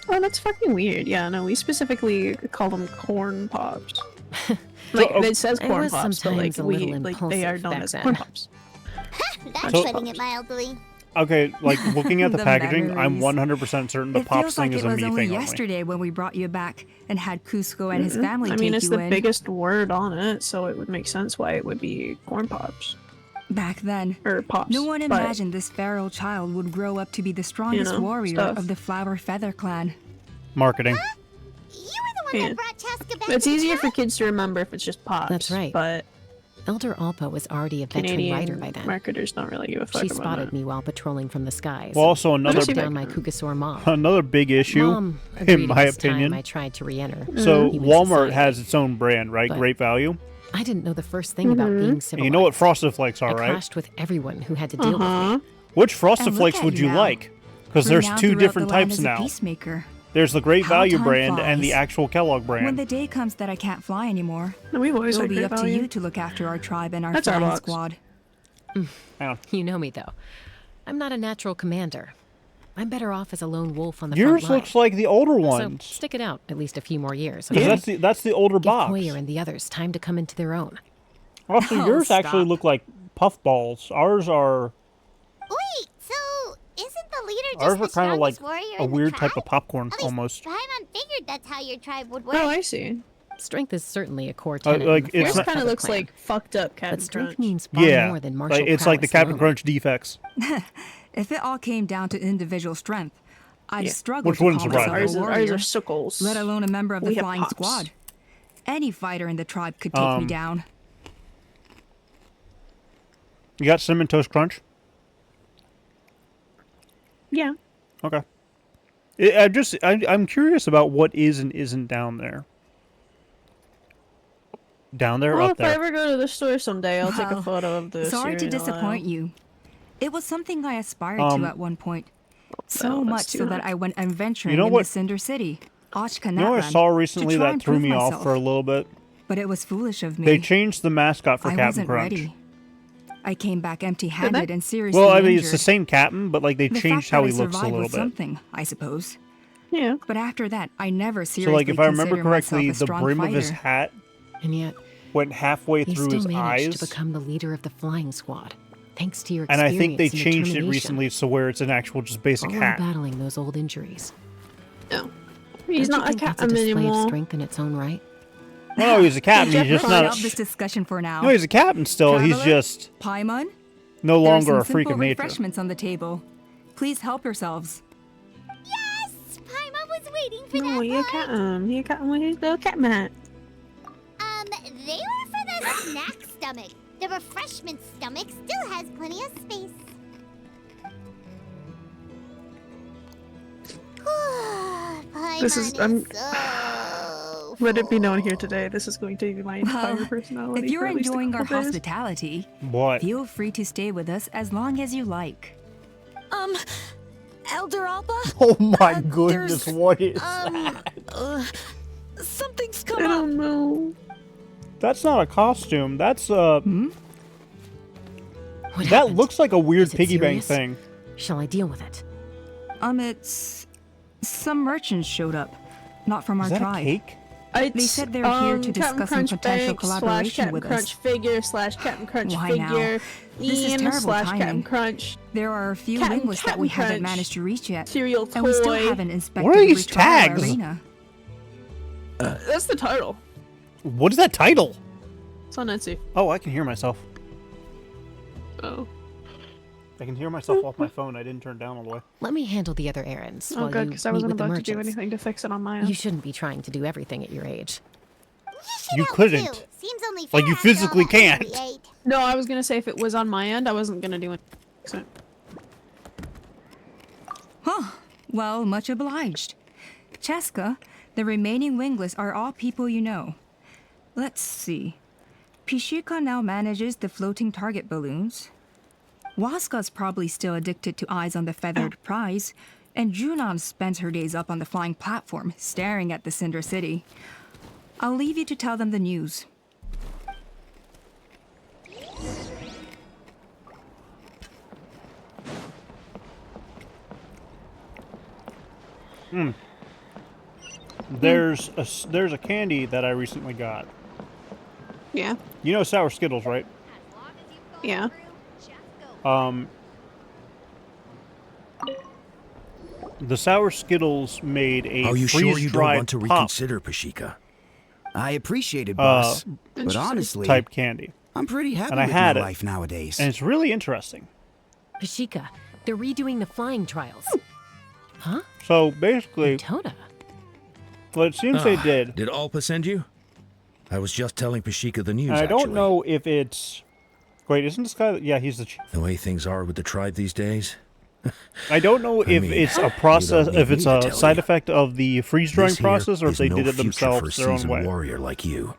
Oh, that's fucking weird. Yeah, no, we specifically call them corn pops. Like, it says I corn was pops, but like sometimes a little they are impulsive known back as then. corn pops. That's So- putting it mildly. Okay, like looking at the, The packaging, I'm memories. 100% certain the It Pops feels like thing is it a was me only thing yesterday when we brought you back and had Cusco and his family I take mean, it's you the in. biggest word on it, so it would make sense why it would be corn pops. Back then, Or pops. no one but- imagined this feral child would grow up to be the strongest know, warrior stuff. of the Flower Feather clan. Marketing. You were the one that brought Chaska back It's to the easier for tribe? kids to remember if it's just pops. That's right. But Elder Alpa was already a veteran Canadian rider by then. marketers don't really give a fuck She about spotted that. me while patrolling from the skies. Well, also another Took down my Kukasaur mom. another big issue, Mom agreed in my this time opinion. I tried to re-enter. So human Walmart society. has its own brand, right? But Great value. I didn't know the first thing about being And civilized. you know what Frosted Flakes I are, right? clashed with everyone who had to deal with me. Which Frosted And look Flakes at would you you now. like? Because there's Renowned two throughout different the land types as a now. peacemaker. There's the Great How Value time brand and the flies. actual Kellogg When brand. the day comes that I can't fly anymore, No, we've always it'll had be Great up to Value. you to look after our tribe and our That's our flying box. squad. You know me, though. I'm not a natural commander. I'm better off as a lone wolf on the Yours front line. looks like the older So ones. stick it out at least a few more years. 'Cause Okay? that's the older Give box. Hoyer and the others time to come into their own. Also, Oh, yours actually stop. look like puffballs. Ours are Wait, so isn't the leader just ours the are kind of like strongest warrior a in the weird tribe? type of popcorn At least almost. Paimon figured that's how your tribe would work. Oh, I see. Strength is certainly a core tenet. like, in the it's Yours not- kind of Feather looks Clan. like fucked up Captain But strength Crunch. means far Yeah, more than martial it's like the prowess Captain alone. Crunch defects. If it all came down to individual strength, I'd Yeah. struggle Which to wouldn't call surprise myself me. Ours a is, warrior, ours are sickles. let alone a member of the We have flying pops. squad. Any fighter in the tribe could take me down. You got Cinnamon Toast Crunch? Yeah. Okay. I'm curious about what is and isn't down there. Down there, Well, up if there. I ever go to the store someday, I'll take a Well, photo of the Sorry to cereal disappoint aisle. you. It was something I aspired Um, to at one point. So no, that's much too so that high. I went adventuring You know in what- the Cinder City, Ochka You know what I Natlan, saw to recently try that and threw prove me off myself. for a little bit? But it was foolish of me. They changed the mascot for I Captain wasn't Crunch. ready. I came back empty-handed and seriously Well, I mean, injured. it's the same captain, but like they The changed fact how that he I looks a survived little was bit. something, I suppose. Yeah. But after that, I never seriously So like if I remember considered myself correctly, a the strong brim of his fighter. hat And yet, went halfway you through still his managed eyes. to become the leader of the flying squad, thanks to your And I experience think they and changed it determination. recently so where it's an actual just basic All hat. while battling those old injuries. No. He's Don't not you a think that's captain display of anymore. strength in its own right? No, he's a captain. He's just Let's not. stop this discussion for now. No, he's a captain still. He's Traveler, just Paimon, no there are longer some a freak simple of nature. refreshments on the table. Please help yourselves. Yes! Paimon was waiting for No, that he a part. captain. He a captain with his little cat mat. They were for the snack stomach. The refreshment stomach still has plenty of space. This is Paimon I'm. Let it be known here today. This is going to be my entire Well, personality. if you're for at least a enjoying our couple days. hospitality, What? feel free to stay with us as long as you like. Elder Alba? Oh my goodness! What is Something's I come up. don't know. That's not a costume. That's What that happened? looks like a weird Is it piggy bank serious? thing. Shall I deal with it? It's some merchants showed up, not from Is our that tribe. a cake? They said they're here to Captain discuss some Crunch potential Bank collaboration / with Captain us. Crunch figure / Captain Crunch Why now? figure. This is Ian terrible / Captain timing. Crunch There are a few Captain linguists that we Crunch haven't managed to reach yet, cereal and we still toy. haven't inspected What are the these retrial tags? arena. That's the title. What is that title? It's on Etsy. Oh, I can hear myself. Oh. I can hear myself off my phone. I didn't turn down all the way. Let me handle the other errands Oh, while good, you because I meet wasn't with the about to do merchants. anything to fix it on my end. You shouldn't be trying to do everything at your age. You couldn't. Seems only fair Like you after all physically that food can't. we ate. No, I was gonna say if it was on my end, I wasn't gonna do it. So- Huh. Well, much obliged. Cheska, the remaining wingless are all people you know. Let's see. Pishika now manages the floating target balloons. Waska's probably still addicted to eyes on the feathered prize, and Junon spends her days up on the flying platform, staring at the Cinder City. I'll leave you to tell them the news. There's a candy that I recently got. Yeah. You know sour Skittles, right? Yeah. The sour Skittles made a Are you sure you don't freeze-dried want to pop reconsider, Pashika? I appreciate it, boss. But honestly, type candy. I'm pretty happy And I with had my it. life nowadays. And it's really interesting. Pashika, they're redoing the flying trials. Huh? So basically, Toda. what it seems they did. Did Alpa send you? I was just telling Pashika the news, And I don't actually. know if it's. Wait, isn't this guy? Yeah, he's the chief. The way things are with the tribe these days. I don't know if mean, it's a you process, don't need if it's me to a tell side you. effect of the freeze drying This here process, or if is they no did it future themselves for a their own seasoned way. warrior like you.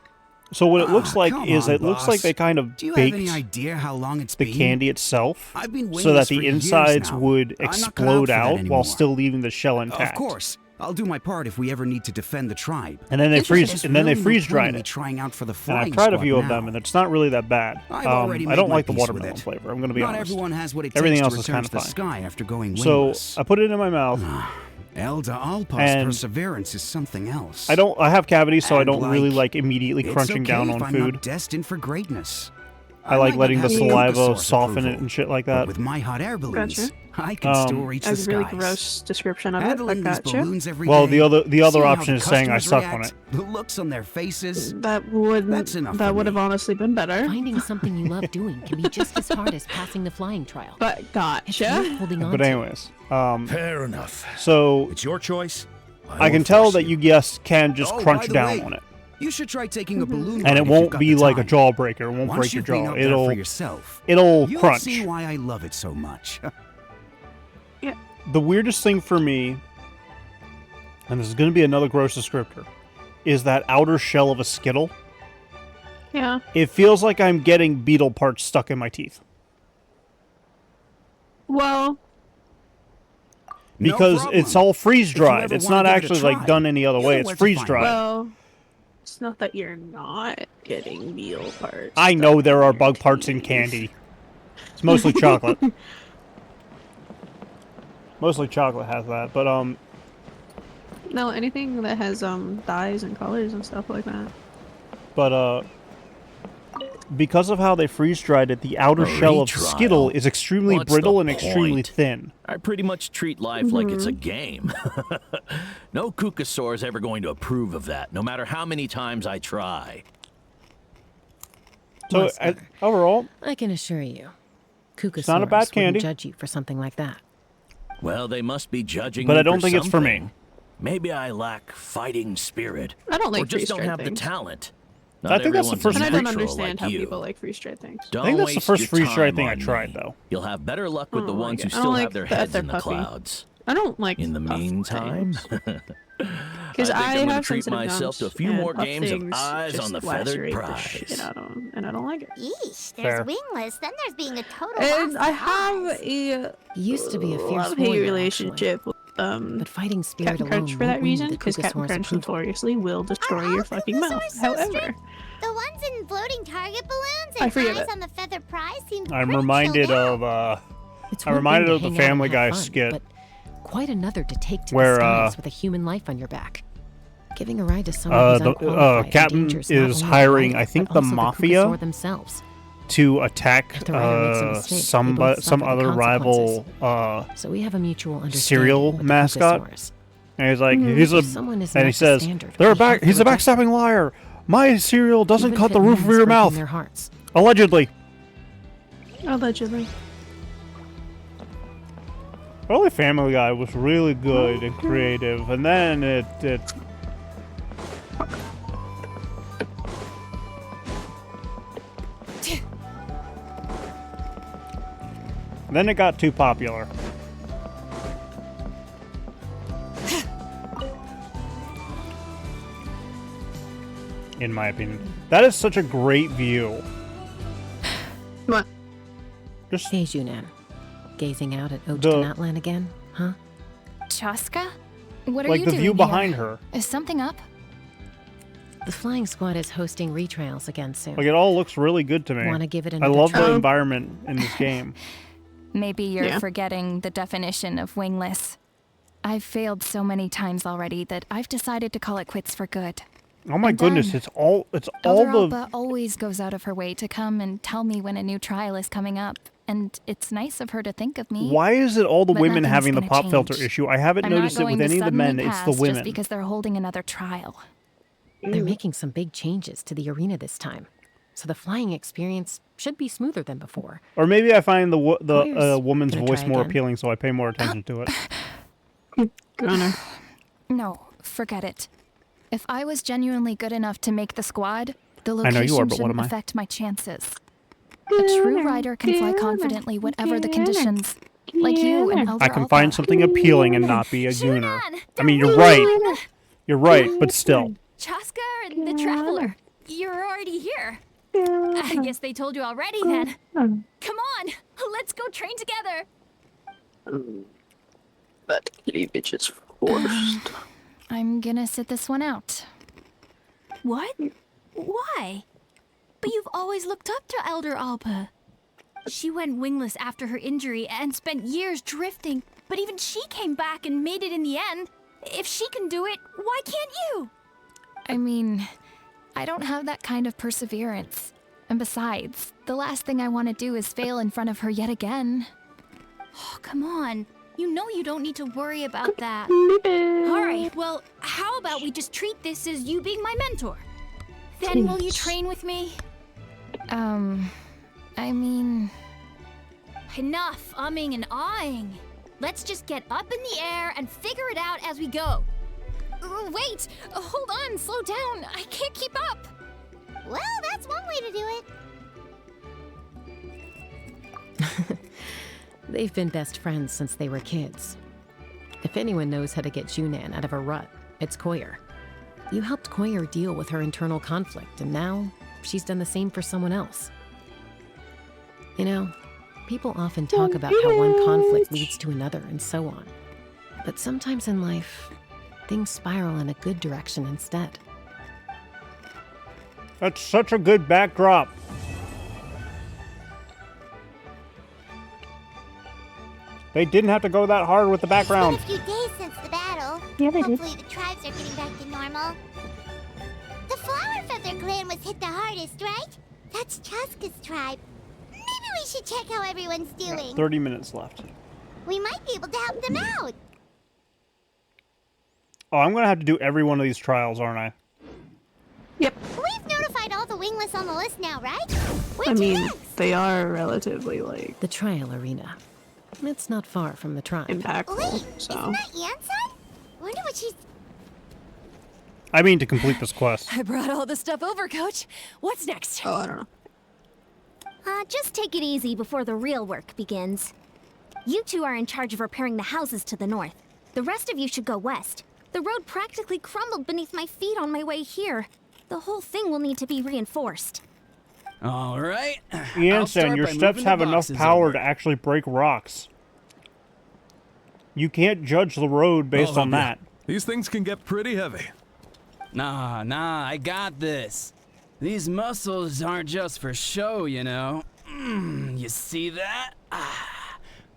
So what it looks like come is on, it looks like boss. they kind of Do you baked have any idea how long it's the been? candy itself I've been so that wingless the for years insides now. would I'm not cut out explode for that out while anymore. still leaving the shell intact. Of course. I'll do my part if we ever need to defend the tribe. And then they There's freeze, just and then they really no freeze point dried in me it. trying out for the And flying I've tried a squad few of now. them, and it's not really that bad. I've already I made don't my like the peace with watermelon it. flavor. I'm going to be Not honest. everyone has what it Everything takes else to is return kind to of the fine. sky after going So wingless. I put it in my mouth. Elder Alpa's And perseverance is something else. I have cavities, so I And don't really like, like immediately it's crunching okay down if on I'm food. not destined for greatness. I like letting the have saliva Kookasaur's soften approval, it and shit like but that. with my hot air balloons, Gotcha. I can still reach the That's a really skies. gross description of it. I Handling these gotcha. balloons every Well, day, the other seeing how option the is saying I customers suck on react, it. The looks on their faces. That would That's enough for would have me. honestly been better. Finding something you love doing can be just as hard as passing the flying trial. But It's gotcha. worth holding on But to. anyways, Fair enough. so It's your choice. I can tell that you can just Oh, crunch by the down way, on it, You should try taking a balloon and ride it if won't you've got be the like a time. jawbreaker. It won't Once break your you've been jaw. up there It'll for yourself, it'll you'll crunch. see why I love it so much. The weirdest thing for me, and this is going to be another gross descriptor, is that outer shell of a Skittle. Yeah. It feels like I'm getting beetle parts stuck in my teeth. Well, Because it's all freeze dried. ever It's wanna not give it a actually like try, done any other you way. know It's where to freeze find dried. well, it's not that you're not getting meal parts. I know there are bug parts in candy. It's mostly chocolate. Mostly chocolate has that, but No, anything that has dyes and colors and stuff like that. Because of how they freeze dried it, the outer shell of retrial? Skittle is extremely What's brittle the and extremely point? thin. I pretty much treat life like it's a game. No Kookasaur is ever going to approve of that, no matter how many times I try. So overall, I can assure you, it's not a bad Kookasaurs candy. wouldn't judge you for something like that. Well, they must be judging But me I don't for think it's for me. something. Maybe I lack fighting spirit. I don't like or just don't freeze-dried have things. the talent. I think that's the first. And I natural don't understand like how you. people like freeze-dried things. Don't I think that's the waste first your freeze-dried time thing I on tried, me. though. You'll have better luck with the don't ones like who it. I don't still like have their the heads in ether the puppy. clouds. I don't like In the puff meantime, because I think I I'm gonna have treat sensitive myself to a gums, few and more puff games of things Eyes just on the lacerate Feathered the shit Prize. out of 'em, and I don't like it. Yeesh, Fair. there's wingless, then there's being a total And lost I have cause. a Used to be a fierce love-hate warrior, relationship with but fighting spirit Captain alone Crunch for that won't win reason, the because Captain Kookasaur's Crunch approval. notoriously will destroy your fucking mouth. so However, strict? The ones in floating target balloons I and forget Eyes it. on the Feather Prize seem I'm pretty reminded chilled out. of It's I'm one reminded thing of to the hang out Family and Guy have fun, skit but quite another to take to where, the skies with a human life on your back. Giving a ride to someone who's the unqualified Captain endangers not is only hiring, life, I think, but the also the Mafia Kookasaur themselves. to attack If the rider makes a mistake, they some both suffer the other rival So we have a mutual understanding cereal with the mascot. Kookasaurs. And he's like, If he's a, someone is and he not the says, standard, they're we have to he's a reject backstabbing liar. My cereal doesn't Even cut if the it roof of means your breaking mouth. their hearts. Allegedly. allegedly. Early Family Guy was really good and creative, and then it then it got too popular. In my opinion. That is such a great view. What? Just Hey, Junan. Gazing out at The- Ochtanatlan again, huh? Chaska? What are like you the doing view here? behind her. Is something up? The flying squad is hosting retrials again soon. Like it all looks really good to me. Wanna give it I another love try? the environment in this game. Maybe you're Yeah. forgetting the definition of wingless. I've failed so many times already that I've decided to call it quits for good. Oh my And goodness, then, it's all the Elder always goes out of her way to come and tell me when a new trial is coming up, and it's nice of her to think of me. Why is it all the but women nothing's having the gonna pop filter change. issue? I haven't I'm not noticed it going with to any of the men, suddenly it's the pass women. Just because they're holding another trial. They're making some big changes to the arena this time, so the flying experience should be smoother than before. Or maybe I find the Warriors, woman's gonna voice try more again? appealing, so I pay more attention to it. Gunner. No, forget it. If I was genuinely good enough to make the squad, the I know location you are, but what shouldn't am I? affect my chances. A true rider can fly confidently whatever the conditions, like you and Elder I can Alpha. find something appealing and not be a gooner. I mean, you're right. You're right, but still. Chaska and the Traveler, you're already here. I guess they told you already then. Come on, let's go train together. But cleavage is forced. I'm gonna sit this one out. What? Why? But you've always looked up to Elder Alpa. She went wingless after her injury and spent years drifting, but even she came back and made it in the end. If she can do it, why can't you? I mean, I don't have that kind of perseverance. And besides, the last thing I want to do is fail in front of her yet again. Oh, come on. You know you don't need to worry about that. Alright, well, how about we just treat this as you being my mentor? Then will you train with me? I mean... Enough umming and ahhing. Let's just get up in the air and figure it out as we go. Wait! Hold on, slow down. I can't keep up. Well, that's one way to do it. They've been best friends since they were kids. If anyone knows how to get Junan out of a rut, it's Koyer. You helped Koyer deal with her internal conflict, and now she's done the same for someone else. You know, people often talk about how one conflict leads to another and so on. But sometimes in life, things spiral in a good direction instead. That's such a good backdrop. They didn't have to go that hard with the background. It's been a few days since the battle. Yeah, they did. Hopefully the tribes are getting back to normal. The Flower Feather clan was hit the hardest, right? That's Chaska's tribe. Maybe we should check how everyone's doing. 30 minutes left. We might be able to help them out. Oh, I'm gonna have to do every one of these trials, aren't I? Yep. We've notified all the wingless on the list now, right? Where'd I you mean, next? they are relatively, like... The trial arena. It's not far from the tribe. Impactful, Wait, so... isn't that Yansan? Wonder what she's... I mean to complete this quest. I brought all the stuff over, Coach. What's next? Oh, I don't know. Just take it easy before the real work begins. You two are in charge of repairing the houses to the north. The rest of you should go west. The road practically crumbled beneath my feet on my way here. The whole thing will need to be reinforced. All right. Yansan, your steps have enough power to actually break rocks. You can't judge the road based on that. These things can get pretty heavy. Nah, I got this. These muscles aren't just for show, you know. You see that?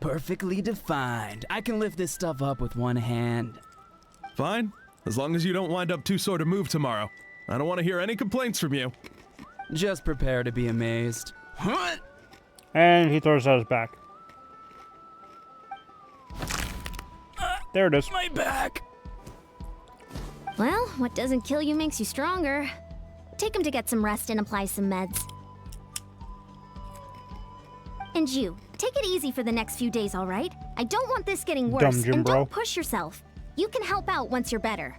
Perfectly defined. I can lift this stuff up with one hand. Fine, as long as you don't wind up too sore to move tomorrow. I don't want to hear any complaints from you. Just prepare to be amazed. And he throws out his back. There it is. My back. Well, what doesn't kill you makes you stronger. Take him to get some rest and apply some meds. And you, take it easy for the next few days, all right? I don't want this getting worse. Dumb Jim and bro. don't push yourself. You can help out once you're better.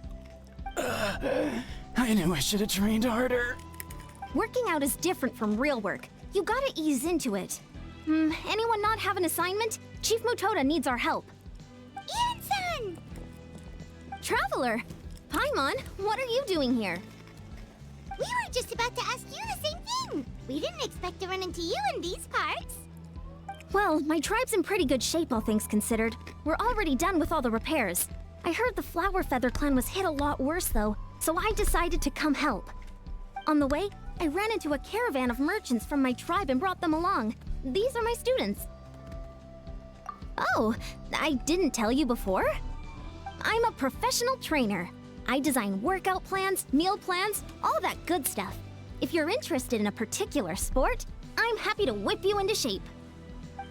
I knew I should have trained harder. Working out is different from real work. You gotta ease into it. Anyone not have an assignment? Chief Mutoda needs our help. Yansan! Traveler! Paimon, what are you doing here? We were just about to ask you the same thing. We didn't expect to run into you in these parts. Well, my tribe's in pretty good shape, all things considered. We're already done with all the repairs. I heard the Flower Feather clan was hit a lot worse, though, so I decided to come help. On the way, I ran into a caravan of merchants from my tribe and brought them along. These are my students. Oh, I didn't tell you before? I'm a professional trainer. I design workout plans, meal plans, all that good stuff. If you're interested in a particular sport, I'm happy to whip you into shape.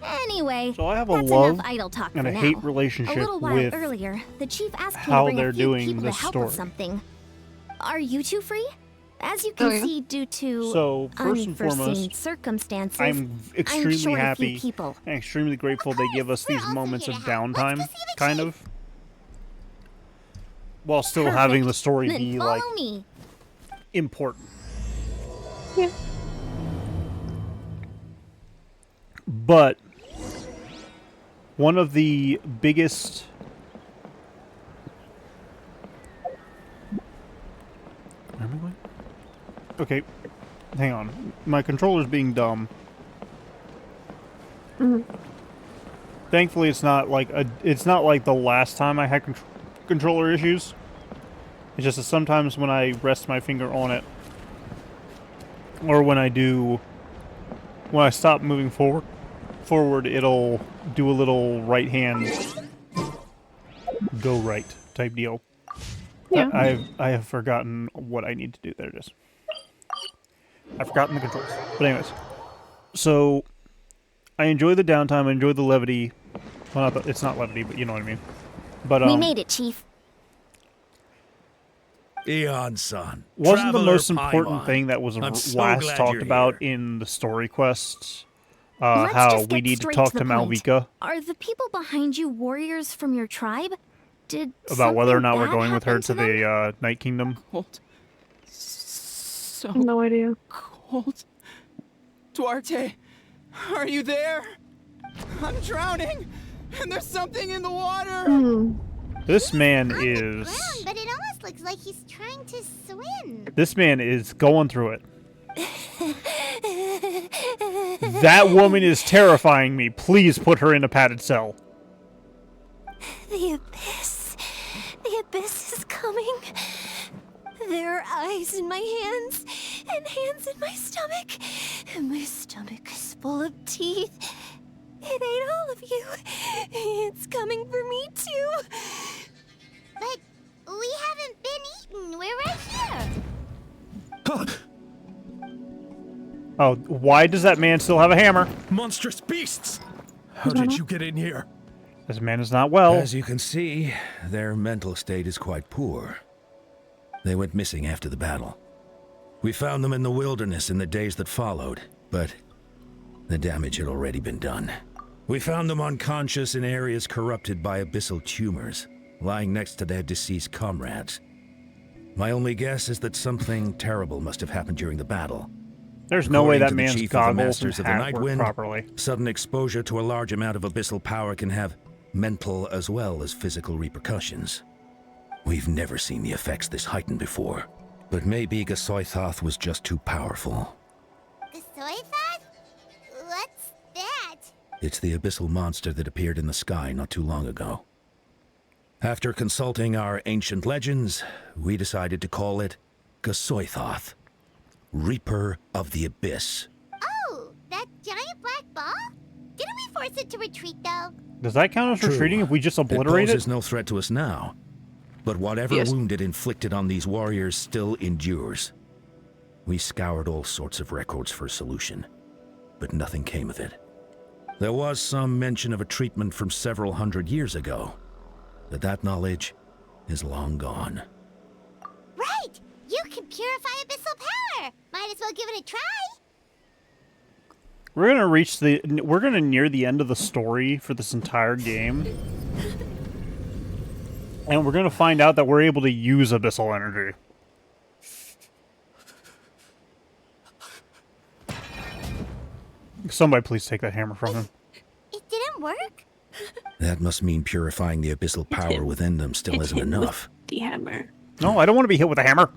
Anyway, So I have a that's love enough idle talk and for a now. hate relationship A little while with earlier, the chief asked me to how bring they're a few doing people to this help story. with something. Are you two free? As you can Oh, yeah. see, due to So, first and unforeseen foremost, circumstances, I'm extremely short a few happy people. and extremely grateful they give us these moments of downtime, kind of. While still having the story Then be, follow like, me. important. Yeah. But one of the biggest where am I going? Okay, hang on. My controller's being dumb. Thankfully, it's not like the last time I had controller issues. It's just that sometimes when I rest my finger on it, or when I stop moving forward, it'll do a little right hand go right type deal. Yeah. I have forgotten what I need to do. There it is. I've forgotten the controls. But anyways, so I enjoy the downtime. I enjoy the levity. Well, it's not levity, but you know what I mean. But We made it, Chief. Eon-san. Wasn't the most Traveler important Paimon. thing that was I'm so last glad talked you're about here. in the story quests? Let's How just we get need to straight talk the to point. Malvika Are the people behind you warriors from your tribe? Did about whether or not something we're bad going with her happen to the Night Kingdom. So No idea. cold. Duarte, are you there? I'm drowning, and there's something in the water. This man is. But it almost looks like he's trying to swim. This man is going through it. That woman is terrifying me. Please put her in a padded cell. The abyss. The abyss is coming. There are eyes in my hands, and hands in my stomach. And my stomach is full of teeth. It ate all of you. It's coming for me too. But we haven't been eaten. We're right here. Oh, why does that man still have a hammer? Monstrous beasts! How did you get in here? This man is not well. As you can see, their mental state is quite poor. They went missing after the battle. We found them in the wilderness in the days that followed, but the damage had already been done. We found them unconscious in areas corrupted by abyssal tumors, lying next to their deceased comrades. My only guess is that something terrible must have happened during the battle. There's no way that According to the man's chief of the goggles and Masters of the hat work Nightwind, properly. sudden exposure to a large amount of abyssal power can have mental as well as physical repercussions. We've never seen the effects this heightened before, but maybe Gasoithoth was just too powerful. Gasoithoth? What's that? It's the abyssal monster that appeared in the sky not too long ago. After consulting our ancient legends, we decided to call it Gasoithoth, Reaper of the Abyss. Oh, that giant black ball? Didn't we force it to retreat, though? Does that count as True. retreating if we just obliterate It poses it? no threat to us now, but whatever Yes. wound it inflicted on these warriors still endures. We scoured all sorts of records for a solution, but nothing came of it. There was some mention of a treatment from several hundred years ago, but that knowledge is long gone. Right! You can purify abyssal power! Might as well give it a try! We're gonna near the end of the story for this entire game. And we're gonna find out that we're able to use abyssal energy. Somebody please take that hammer from him. It didn't work? That must mean purifying the abyssal power within them still isn't enough. The hammer. No, I don't want to be hit with a hammer.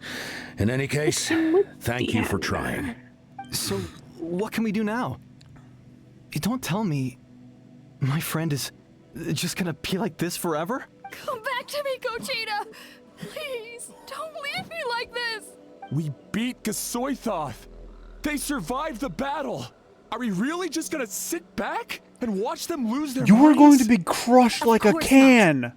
In any case, thank you for trying. So, what can we do now? You don't tell me my friend is just gonna be like this forever? Come back to me, Cochita! Please, don't leave me like this! We beat Gasoithoth. They survived the battle. Are we really just gonna sit back and watch them lose their You are going minds? to be crushed like a can.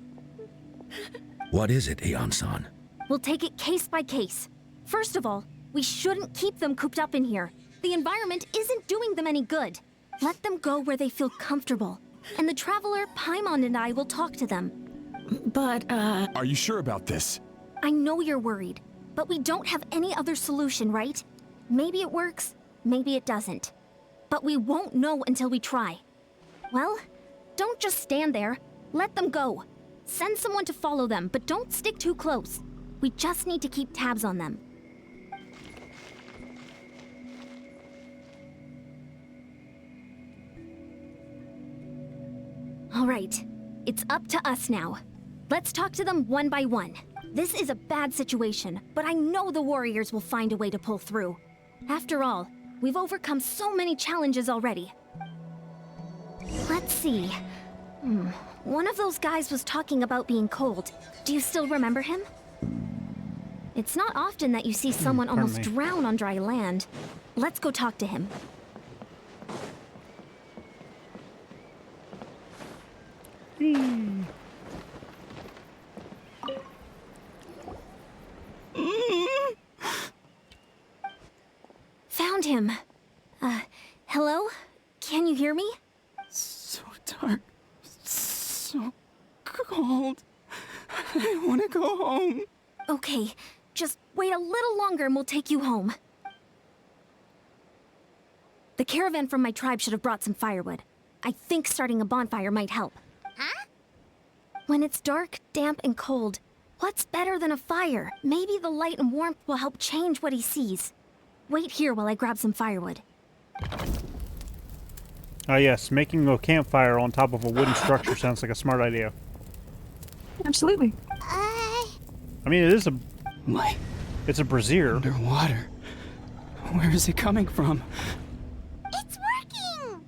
What is it, Eon-san? We'll take it case by case. First of all, we shouldn't keep them cooped up in here. The environment isn't doing them any good. Let them go where they feel comfortable. And the Traveler, Paimon, and I will talk to them. But, Are you sure about this? I know you're worried, but we don't have any other solution, right? Maybe it works, maybe it doesn't. But we won't know until we try. Well, don't just stand there. Let them go. Send someone to follow them, but don't stick too close. We just need to keep tabs on them. All right, it's up to us now. Let's talk to them one by one. This is a bad situation, but I know the warriors will find a way to pull through. After all, we've overcome so many challenges already. Let's see. One of those guys was talking about being cold. Do you still remember him? It's not often that you see someone pardon almost me. drown on dry land. Let's go talk to him. Found found him. Hello? Can you hear me? So dark. So cold. I want to go home. Okay, just wait a little longer and we'll take you home. The caravan from my tribe should have brought some firewood. I think starting a bonfire might help. Huh? When it's dark, damp, and cold, what's better than a fire? Maybe the light and warmth will help change what he sees. Wait here while I grab some firewood. Ah, yes, making a campfire on top of a wooden structure sounds like a smart idea. Absolutely. I mean, it's a brazier. Underwater. Where is it coming from? It's working!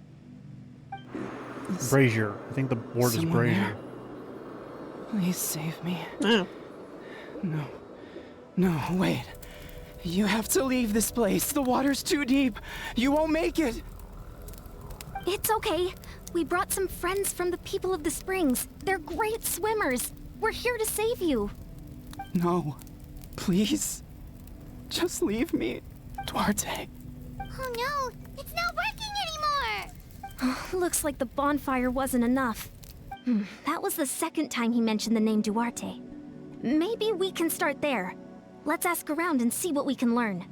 Brazier. I think the word is brazier. There? Please save me. Oh. No, wait. You have to leave this place. The water's too deep. You won't make it. It's okay. We brought some friends from the people of the springs. They're great swimmers. We're here to save you. No. Please. Just leave me, Duarte. Oh no, it's not working anymore! Looks like the bonfire wasn't enough. That was the second time he mentioned the name Duarte. Maybe we can start there. Let's ask around and see what we can learn.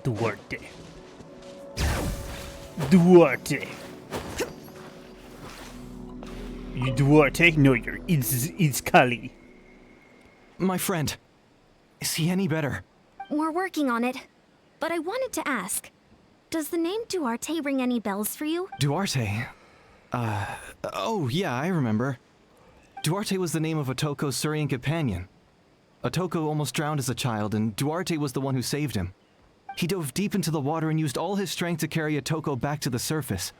Duarte. Duarte. You Duarte? No, it's Kali. My friend. Is he any better? We're working on it. But I wanted to ask, does the name Duarte ring any bells for you? Duarte? Oh yeah, I remember. Duarte was the name of Otoko's Surian companion. Otoko almost drowned as a child, and Duarte was the one who saved him. He dove deep into the water and used all his strength to carry Otoko back to the surface.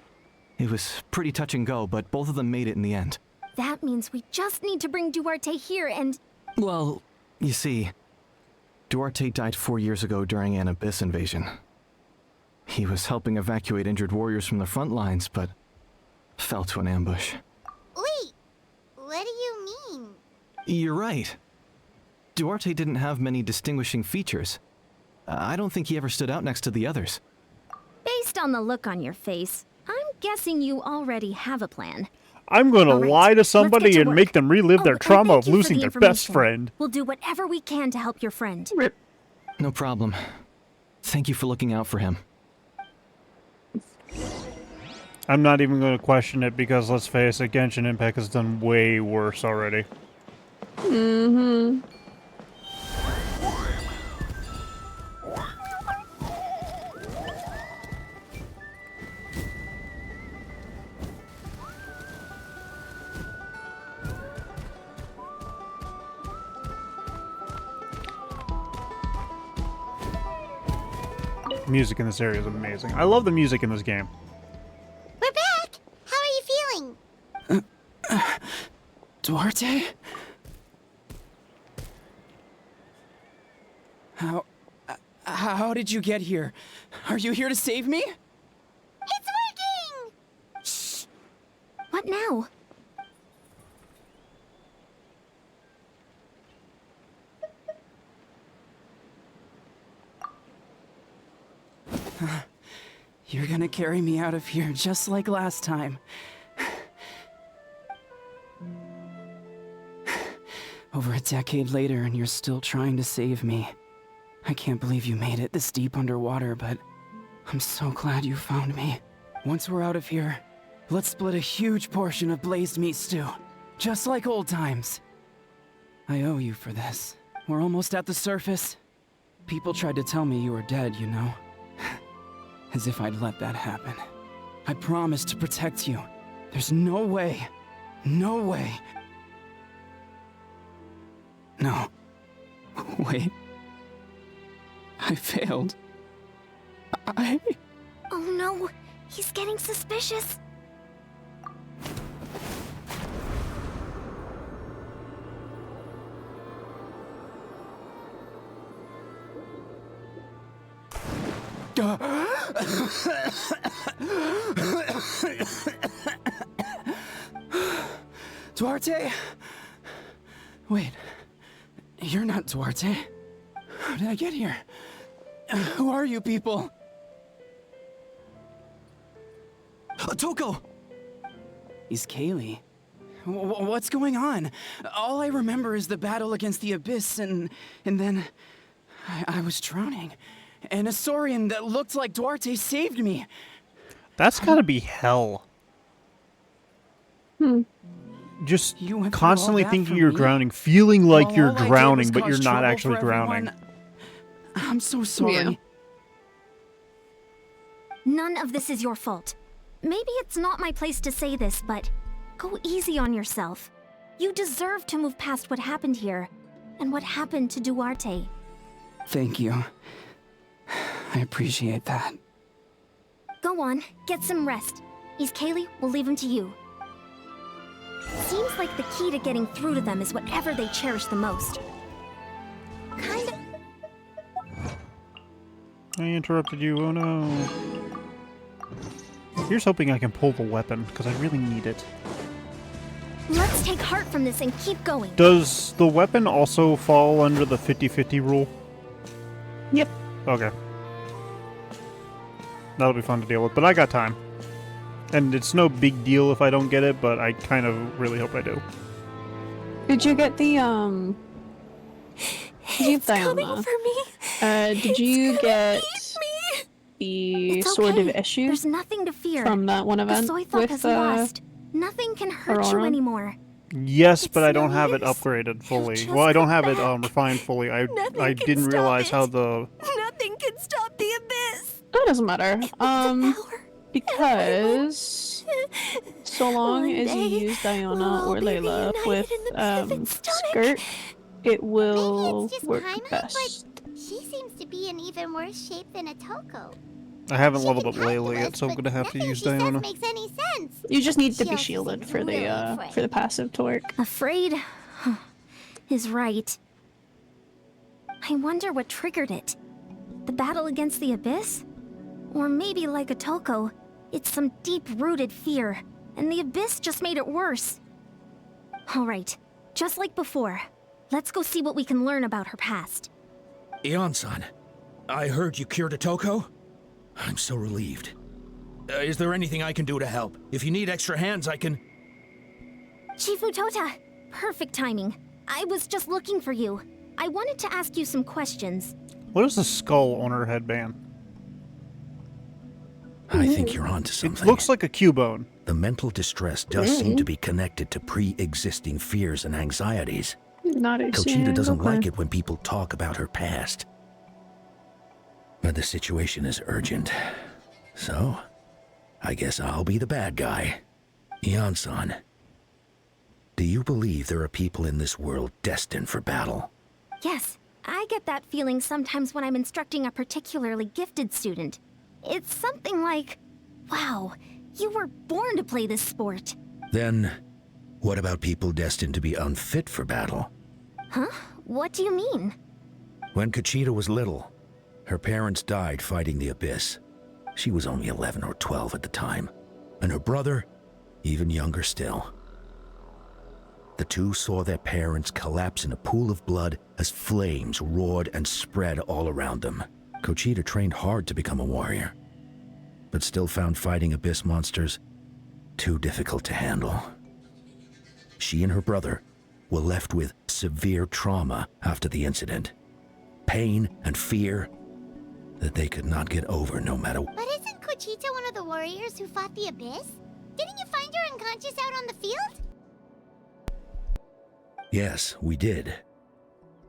It was pretty touch and go, but both of them made it in the end. That means we just need to bring Duarte here and... Well, you see, Duarte died 4 years ago during an Abyss invasion. He was helping evacuate injured warriors from the front lines, but fell to an ambush. Wait, what do you mean? You're right. Duarte didn't have many distinguishing features. I don't think he ever stood out next to the others. Based on the look on your face, I'm guessing you already have a plan. I'm going to lie to somebody and work. make them relive their trauma of Thank you for losing the their best information. friend. We'll do whatever we can to help your friend. No problem. Thank you for looking out for him. I'm not even going to question it because, let's face it, Genshin Impact has done way worse already. Mm-hmm. Music in this area is amazing. I love the music in this game. We're back! How are you feeling? Duarte? How did you get here? Are you here to save me? It's working! Shh! What now? You're gonna carry me out of here just like last time. Over a decade later and you're still trying to save me. I can't believe you made it this deep underwater, but I'm so glad you found me. Once we're out of here, let's split a huge portion of blazed meat stew, just like old times. I owe you for this. We're almost at the surface. People tried to tell me you were dead, you know. As if I'd let that happen. I promised to protect you. There's no way. No way. No. Wait. I failed. Oh no, he's getting suspicious. Duarte? Wait. You're not Duarte. How did I get here? Who are you people? Toko! He's Kaylee. What's going on? All I remember is the battle against the Abyss, and then I was drowning. And a Saurian that looked like Duarte saved me. That's gotta be hell. Just constantly thinking you're drowning, feeling like you're drowning, but you're not actually drowning. I'm so sorry. Yeah. None of this is your fault. Maybe it's not my place to say this, but go easy on yourself. You deserve to move past what happened here, and what happened to Duarte. Thank you. I appreciate that. Go on, get some rest. Is Kaylee, we'll leave him to you. Seems like the key to getting through to them is whatever they cherish the most. Kind of. I interrupted you, oh no. Here's hoping I can pull the weapon, because I really need it. Let's take heart from this and keep going. Does the weapon also fall under the 50-50 rule? Yep. Okay. That'll be fun to deal with, but I got time. And it's no big deal if I don't get it, but I kind of really hope I do. Did you get the, Did you coming for me. Did you get the It's Sword okay. of Issue? There's nothing to fear. From that one event the Soithop with, has lost. Nothing can hurt you Aurora? anymore. Yes, but I don't have it upgraded fully. Well, I don't have it refined fully. I didn't realize how the... Nothing can stop the Abyss. That doesn't matter. Because so long as you use Diana or Layla with skirt, it will work best. She seems to be in even worse shape than a Toko. I haven't leveled up Layla yet, so I'm gonna have to use Diana. Makes any sense. You just need to be shielded for the passive to work. Afraid is right. I wonder what triggered it. The battle against the Abyss? Or maybe like a Toko, it's some deep-rooted fear, and the Abyss just made it worse. Alright, just like before, let's go see what we can learn about her past. Ion-san, I heard you cured a Toko? I'm so relieved. Is there anything I can do to help? If you need extra hands, I can... Chifu Tota, perfect timing. I was just looking for you. I wanted to ask you some questions. What is the skull on her headband? I think you're onto something. It looks like a Cubone. The mental distress does seem to be connected to pre-existing fears and anxieties. Not Kochita doesn't like it when people talk about her past. But the situation is urgent. So, I guess I'll be the bad guy. Ion-san, do you believe there are people in this world destined for battle? Yes, I get that feeling sometimes when I'm instructing a particularly gifted student. It's something like, wow, you were born to play this sport. Then, what about people destined to be unfit for battle? Huh? What do you mean? When Kochita was little, her parents died fighting the Abyss. She was only 11 or 12 at the time, and her brother, even younger still. The two saw their parents collapse in a pool of blood as flames roared and spread all around them. Kochita trained hard to become a warrior, but still found fighting Abyss monsters too difficult to handle. She and her brother were left with severe trauma after the incident. Pain and fear that they could not get over no matter what. But isn't Kochita one of the warriors who fought the Abyss? Didn't you find her unconscious out on the field? Yes, we did.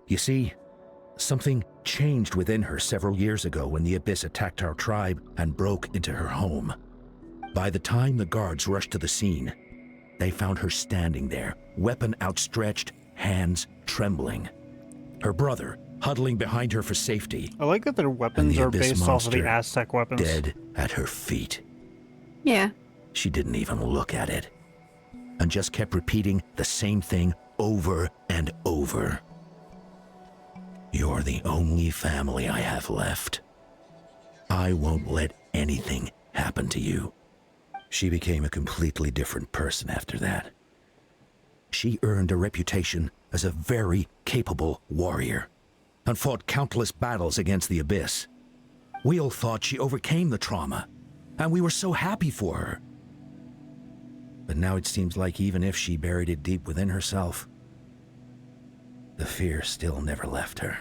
You see, something changed within her several years ago when the Abyss attacked our tribe and broke into her home. By the time the guards rushed to the scene, they found her standing there, weapon outstretched, hands trembling. Her brother huddling behind her for safety. I like that their weapons are based off of the Aztec weapons. Dead at her feet. Yeah. She didn't even look at it, and just kept repeating the same thing over and over. You're the only family I have left. I won't let anything happen to you. She became a completely different person after that. She earned a reputation as a very capable warrior and fought countless battles against the Abyss. We all thought she overcame the trauma, and we were so happy for her. But now it seems like even if she buried it deep within herself, the fear still never left her.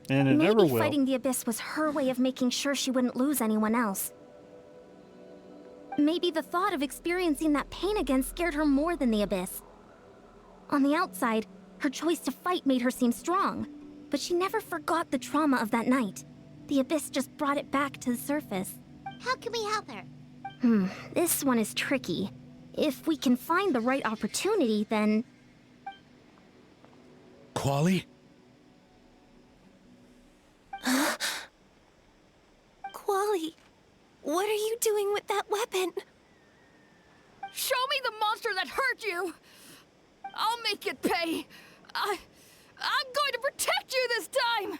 And it never Maybe will. fighting the Abyss was her way of making sure she wouldn't lose anyone else. Maybe the thought of experiencing that pain again scared her more than the Abyss. On the outside, her choice to fight made her seem strong, but she never forgot the trauma of that night. The Abyss just brought it back to the surface. How can we help her? This one is tricky. If we can find the right opportunity, then... Quali? Quali, what are you doing with that weapon? Show me the monster that hurt you! I'll make it pay! I'm going to protect you this time!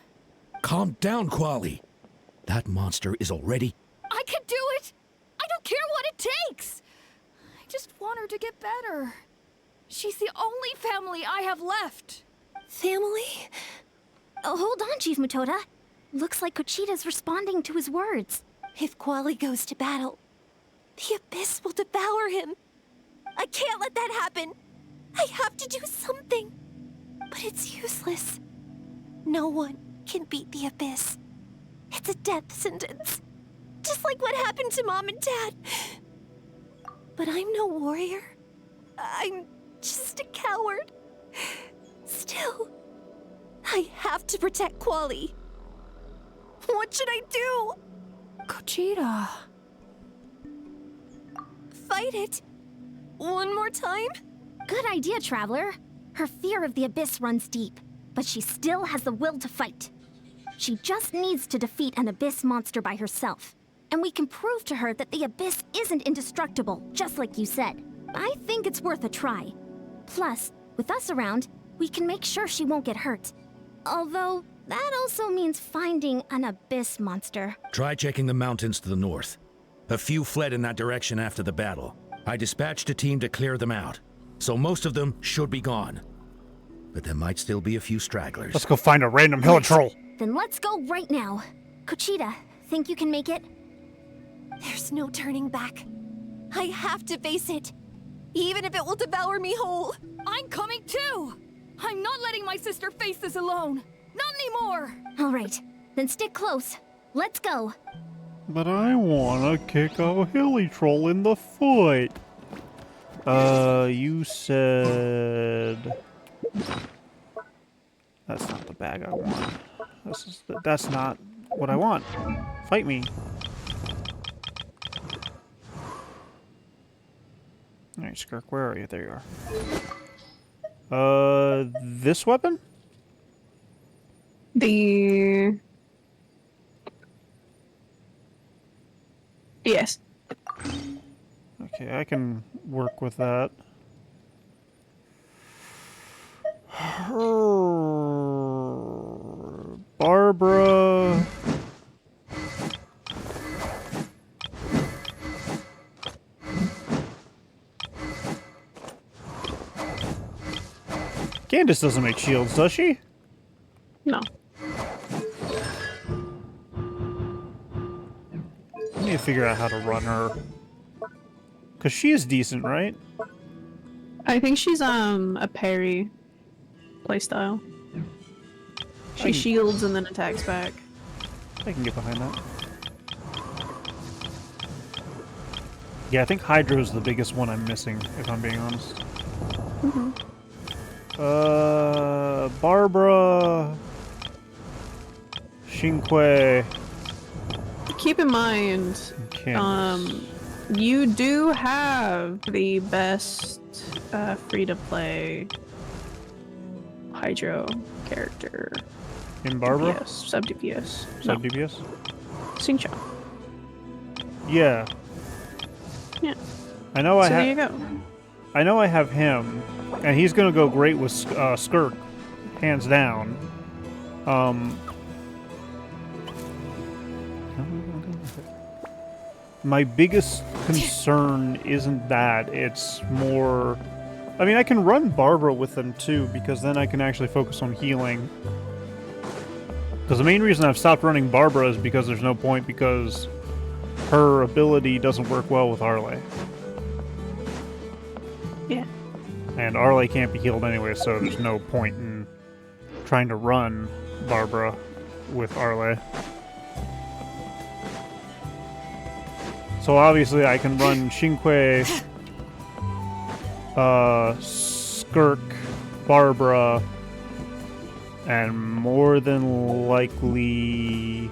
Calm down, Quali. That monster is already... I can do it! I don't care what it takes! I just want her to get better. She's the only family I have left. Family? Oh, hold on, Chief Mutoda. Looks like Kochita's responding to his words. If Quali goes to battle, the Abyss will devour him. I can't let that happen. I have to do something. But it's useless. No one can beat the Abyss. It's a death sentence. Just like what happened to Mom and Dad. But I'm no warrior. I'm just a coward. Still, I have to protect Quali. What should I do? Kochita. Fight it. One more time? Good idea, Traveler. Her fear of the Abyss runs deep, but she still has the will to fight. She just needs to defeat an Abyss monster by herself. And we can prove to her that the Abyss isn't indestructible, just like you said. I think it's worth a try. Plus, with us around, we can make sure she won't get hurt. Although, that also means finding an Abyss monster. Try checking the mountains to the north. A few fled in that direction after the battle. I dispatched a team to clear them out, so most of them should be gone. But there might still be a few stragglers. Let's go find a random hill troll. Then let's go right now. Kochita, think you can make it? There's no turning back. I have to face it, even if it will devour me whole. I'm coming too! I'm not letting my sister face this alone. Not anymore! All right, then stick close. Let's go. But I wanna kick a hilly troll in the foot. You said... That's not the bag I want. That's not what I want. Fight me. Alright, Skirk, where are you? There you are. This weapon? Yes. Okay, I can work with that. Barbara... Candace doesn't make shields, does she? No. I need to figure out how to run her. Because she is decent, right? I think she's a parry playstyle. She shields and then attacks back. I can get behind that. Yeah, I think Hydro's the biggest one I'm missing, if I'm being honest. Mm-hmm. Barbara... Shinque... Keep in mind, you do have the best free-to-play Hydro character. In Barbara? DPS, sub-DPS. Sub-DPS? Xingqiang. Yeah. Yeah. I know So there you go. I know I have him, and he's gonna go great with Skirk, hands down. My biggest concern isn't that, it's more I mean, I can run Barbara with them too, because then I can actually focus on healing. Because the main reason I've stopped running Barbara is because there's no point, because her ability doesn't work well with Arle. Yeah. And Arle can't be healed anyway, so there's no point in trying to run Barbara with Arle. So obviously I can run Xingque, Skirk, Barbara, and more than likely...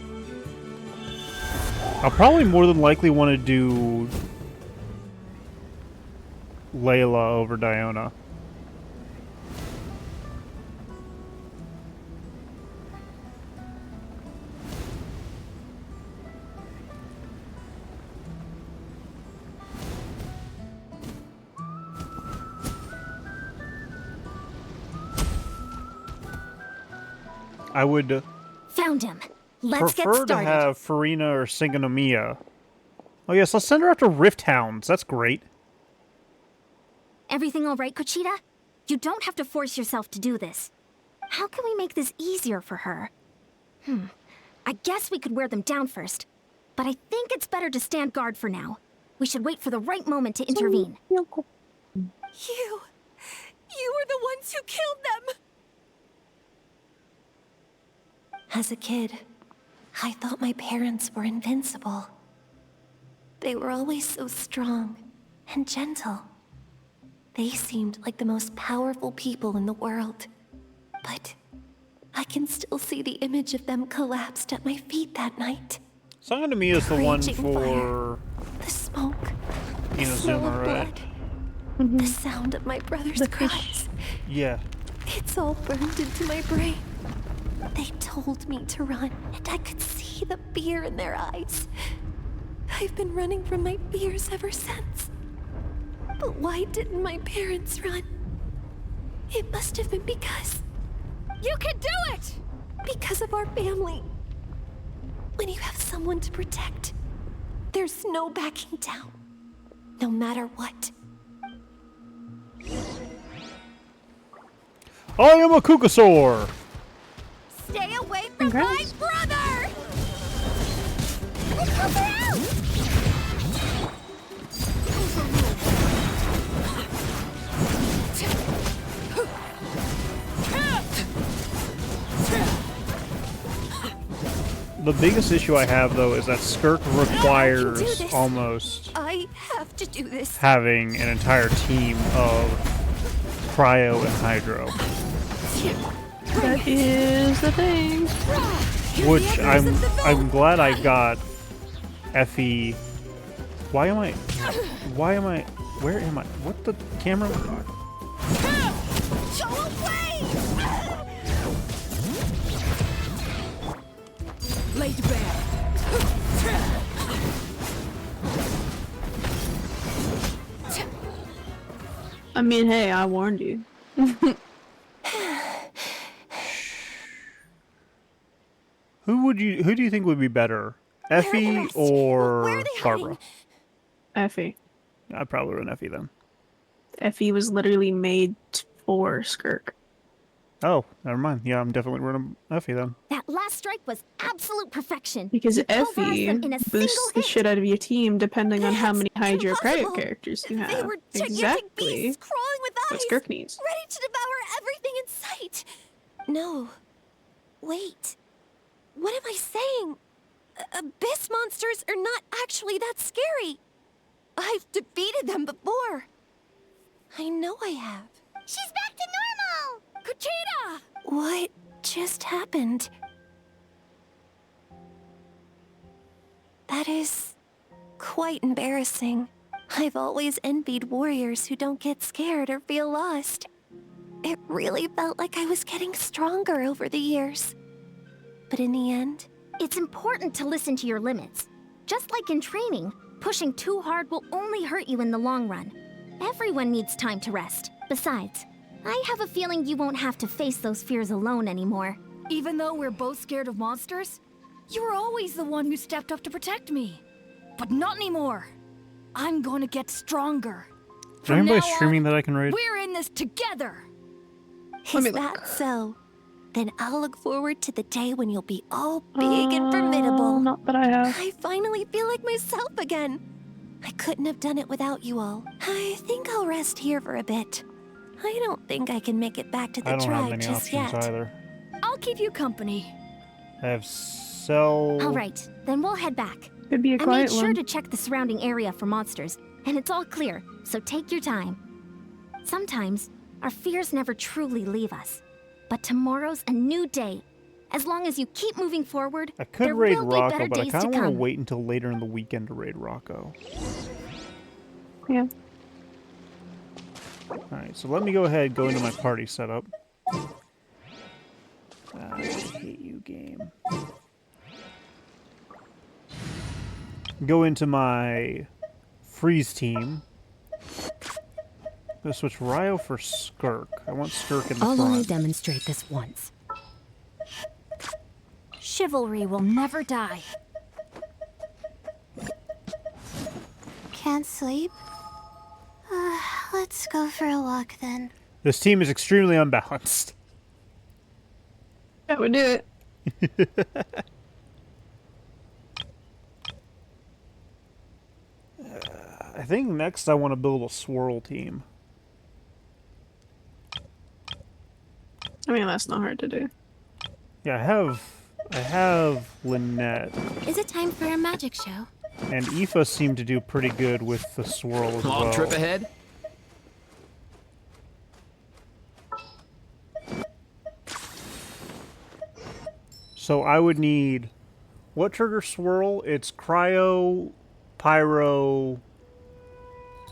I'll probably more than likely want to do Layla over Diona. I would Found him. Let's get prefer to started. have Farina or Singonomiya. Oh yes, let's send her after Rift Hounds. That's great. Everything all right, Kuchita? You don't have to force yourself to do this. How can we make this easier for her? I guess we could wear them down first. But I think it's better to stand guard for now. We should wait for the right moment to intervene. You were the ones who killed them! As a kid, I thought my parents were invincible. They were always so strong and gentle. They seemed like the most powerful people in the world. But I can still see the image of them collapsed at my feet that night. Singonomiya is the one Raging for The smoke, the smell Inazuma, of right? blood, the sound of my brother's cries. Yeah. It's all burned into my brain. They told me to run, and I could see the fear in their eyes. I've been running from my fears ever since. But why didn't my parents run? It must have been because... You can do it! Because of our family. When you have someone to protect, there's no backing down. No matter what. I am a Kukasaur! Stay away from my brother! Let's help her out! The biggest issue I have, though, is that Skirk requires almost I have to do this. having an entire team of Cryo and Hydro. That is the thing. Which I'm glad I got Effie. Where am I? What the camera? Laid bare. I mean, hey, I warned you. Who do you think would be better, Effie or Barbara? Effie. I'd probably run Effie then. Effie was literally made for Skirk. Oh, never mind. Yeah, I'm definitely running Effie then. That last strike was absolute perfection. Because You pulverized Effie them in a boosts the shit out of your team depending on how many Hydro Cryo characters you have. They were gigantic Exactly beasts crawling with what eyes, Skirk needs. ready to devour everything in sight. No. Wait. What am I saying? Abyss monsters are not actually that scary. I've defeated them before. I know I have. She's back to normal! Kuchita! What just happened? That is quite embarrassing. I've always envied warriors who don't get scared or feel lost. It really felt like I was getting stronger over the years. But in the end... It's important to listen to your limits. Just like in training, pushing too hard will only hurt you in the long run. Everyone needs time to rest. Besides, I have a feeling you won't have to face those fears alone anymore. Even though we're both scared of monsters, you were always the one who stepped up to protect me. But not anymore. I'm going to get stronger. Is there anybody streaming that I can raid? We're in this together. Is that so? Then I'll look forward to the day when you'll be all big and formidable. Not that I have. I finally feel like myself again. I couldn't have done it without you all. I think I'll rest here for a bit. I don't think I can make it back to the I don't have tribe many just options yet. either. I'll keep you company. I have sell. All right, then we'll head back. Could be a I made quiet sure one. to check the surrounding area for monsters, and it's all clear, so take your time. Sometimes, our fears never truly leave us. But tomorrow's a new day. As long as you keep moving forward, I could there raid will be Rocco, better but I days kind to of want to come. wait until later in the weekend to raid Rocco. Yeah. Alright, so let me go ahead and go into my party setup. I hate you, game. Go into my freeze team. I'm gonna switch Ryo for Skirk. I want Skirk in the I'll only front. demonstrate this once. Chivalry will never die. Can't sleep? Let's go for a walk then. This team is extremely unbalanced. That would do it. I think next I want to build a swirl team. I mean, that's not hard to do. Yeah, I have Lynette. Is it time for a magic show? And Aoife seemed to do pretty good with the swirl as well. Long trip ahead? So I would need... What trigger swirl? It's cryo, pyro,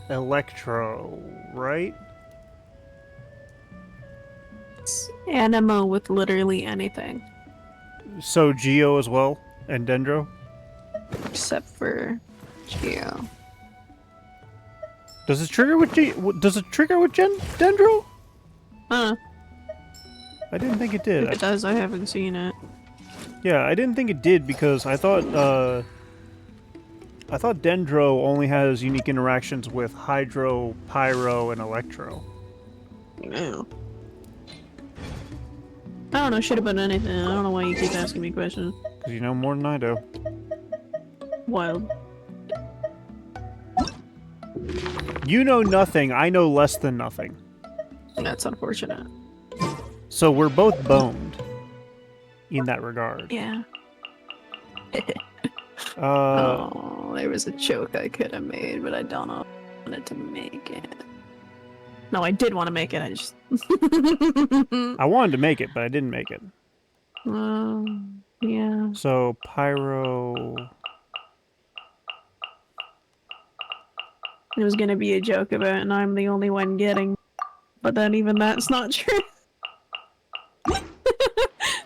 electro, right? It's animo with literally anything. So Geo as well? And Dendro? Except for Geo. Does it trigger with Does it trigger with Dendro? I didn't think it did. If it does, I haven't seen it. Yeah, I didn't think it did because I thought Dendro only has unique interactions with Hydro, Pyro, and Electro. No. I don't know shit about anything. I don't know why you keep asking me questions. Because you know more than I do. Wild. You know nothing, I know less than nothing. That's unfortunate. So we're both boned in that regard. Yeah. Oh, there was a joke I could have made, but I don't know if I wanted to make it. No, I did want to make it, I just... I wanted to make it, but I didn't make it. Yeah. So, Pyro... It was gonna be a joke about it, and I'm the only one getting... But then even that's not true.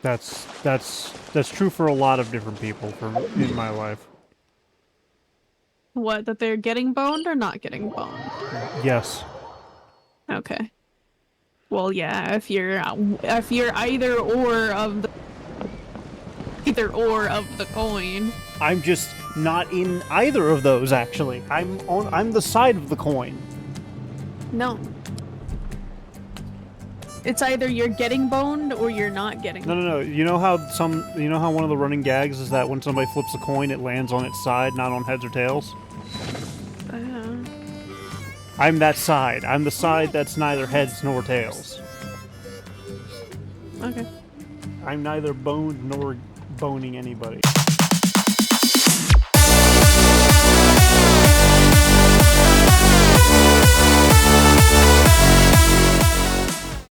That's true for a lot of different people in my life. What, that they're getting boned or not getting boned? Yes. Okay. Well, yeah, if you're either or of the coin. I'm just not in either of those, actually. I'm the side of the coin. No. It's either you're getting boned or you're not getting boned. No. You know how one of the running gags is that when somebody flips a coin, it lands on its side, not on heads or tails? I'm that side. I'm the side that's neither heads nor tails. Okay. I'm neither boned nor boning anybody.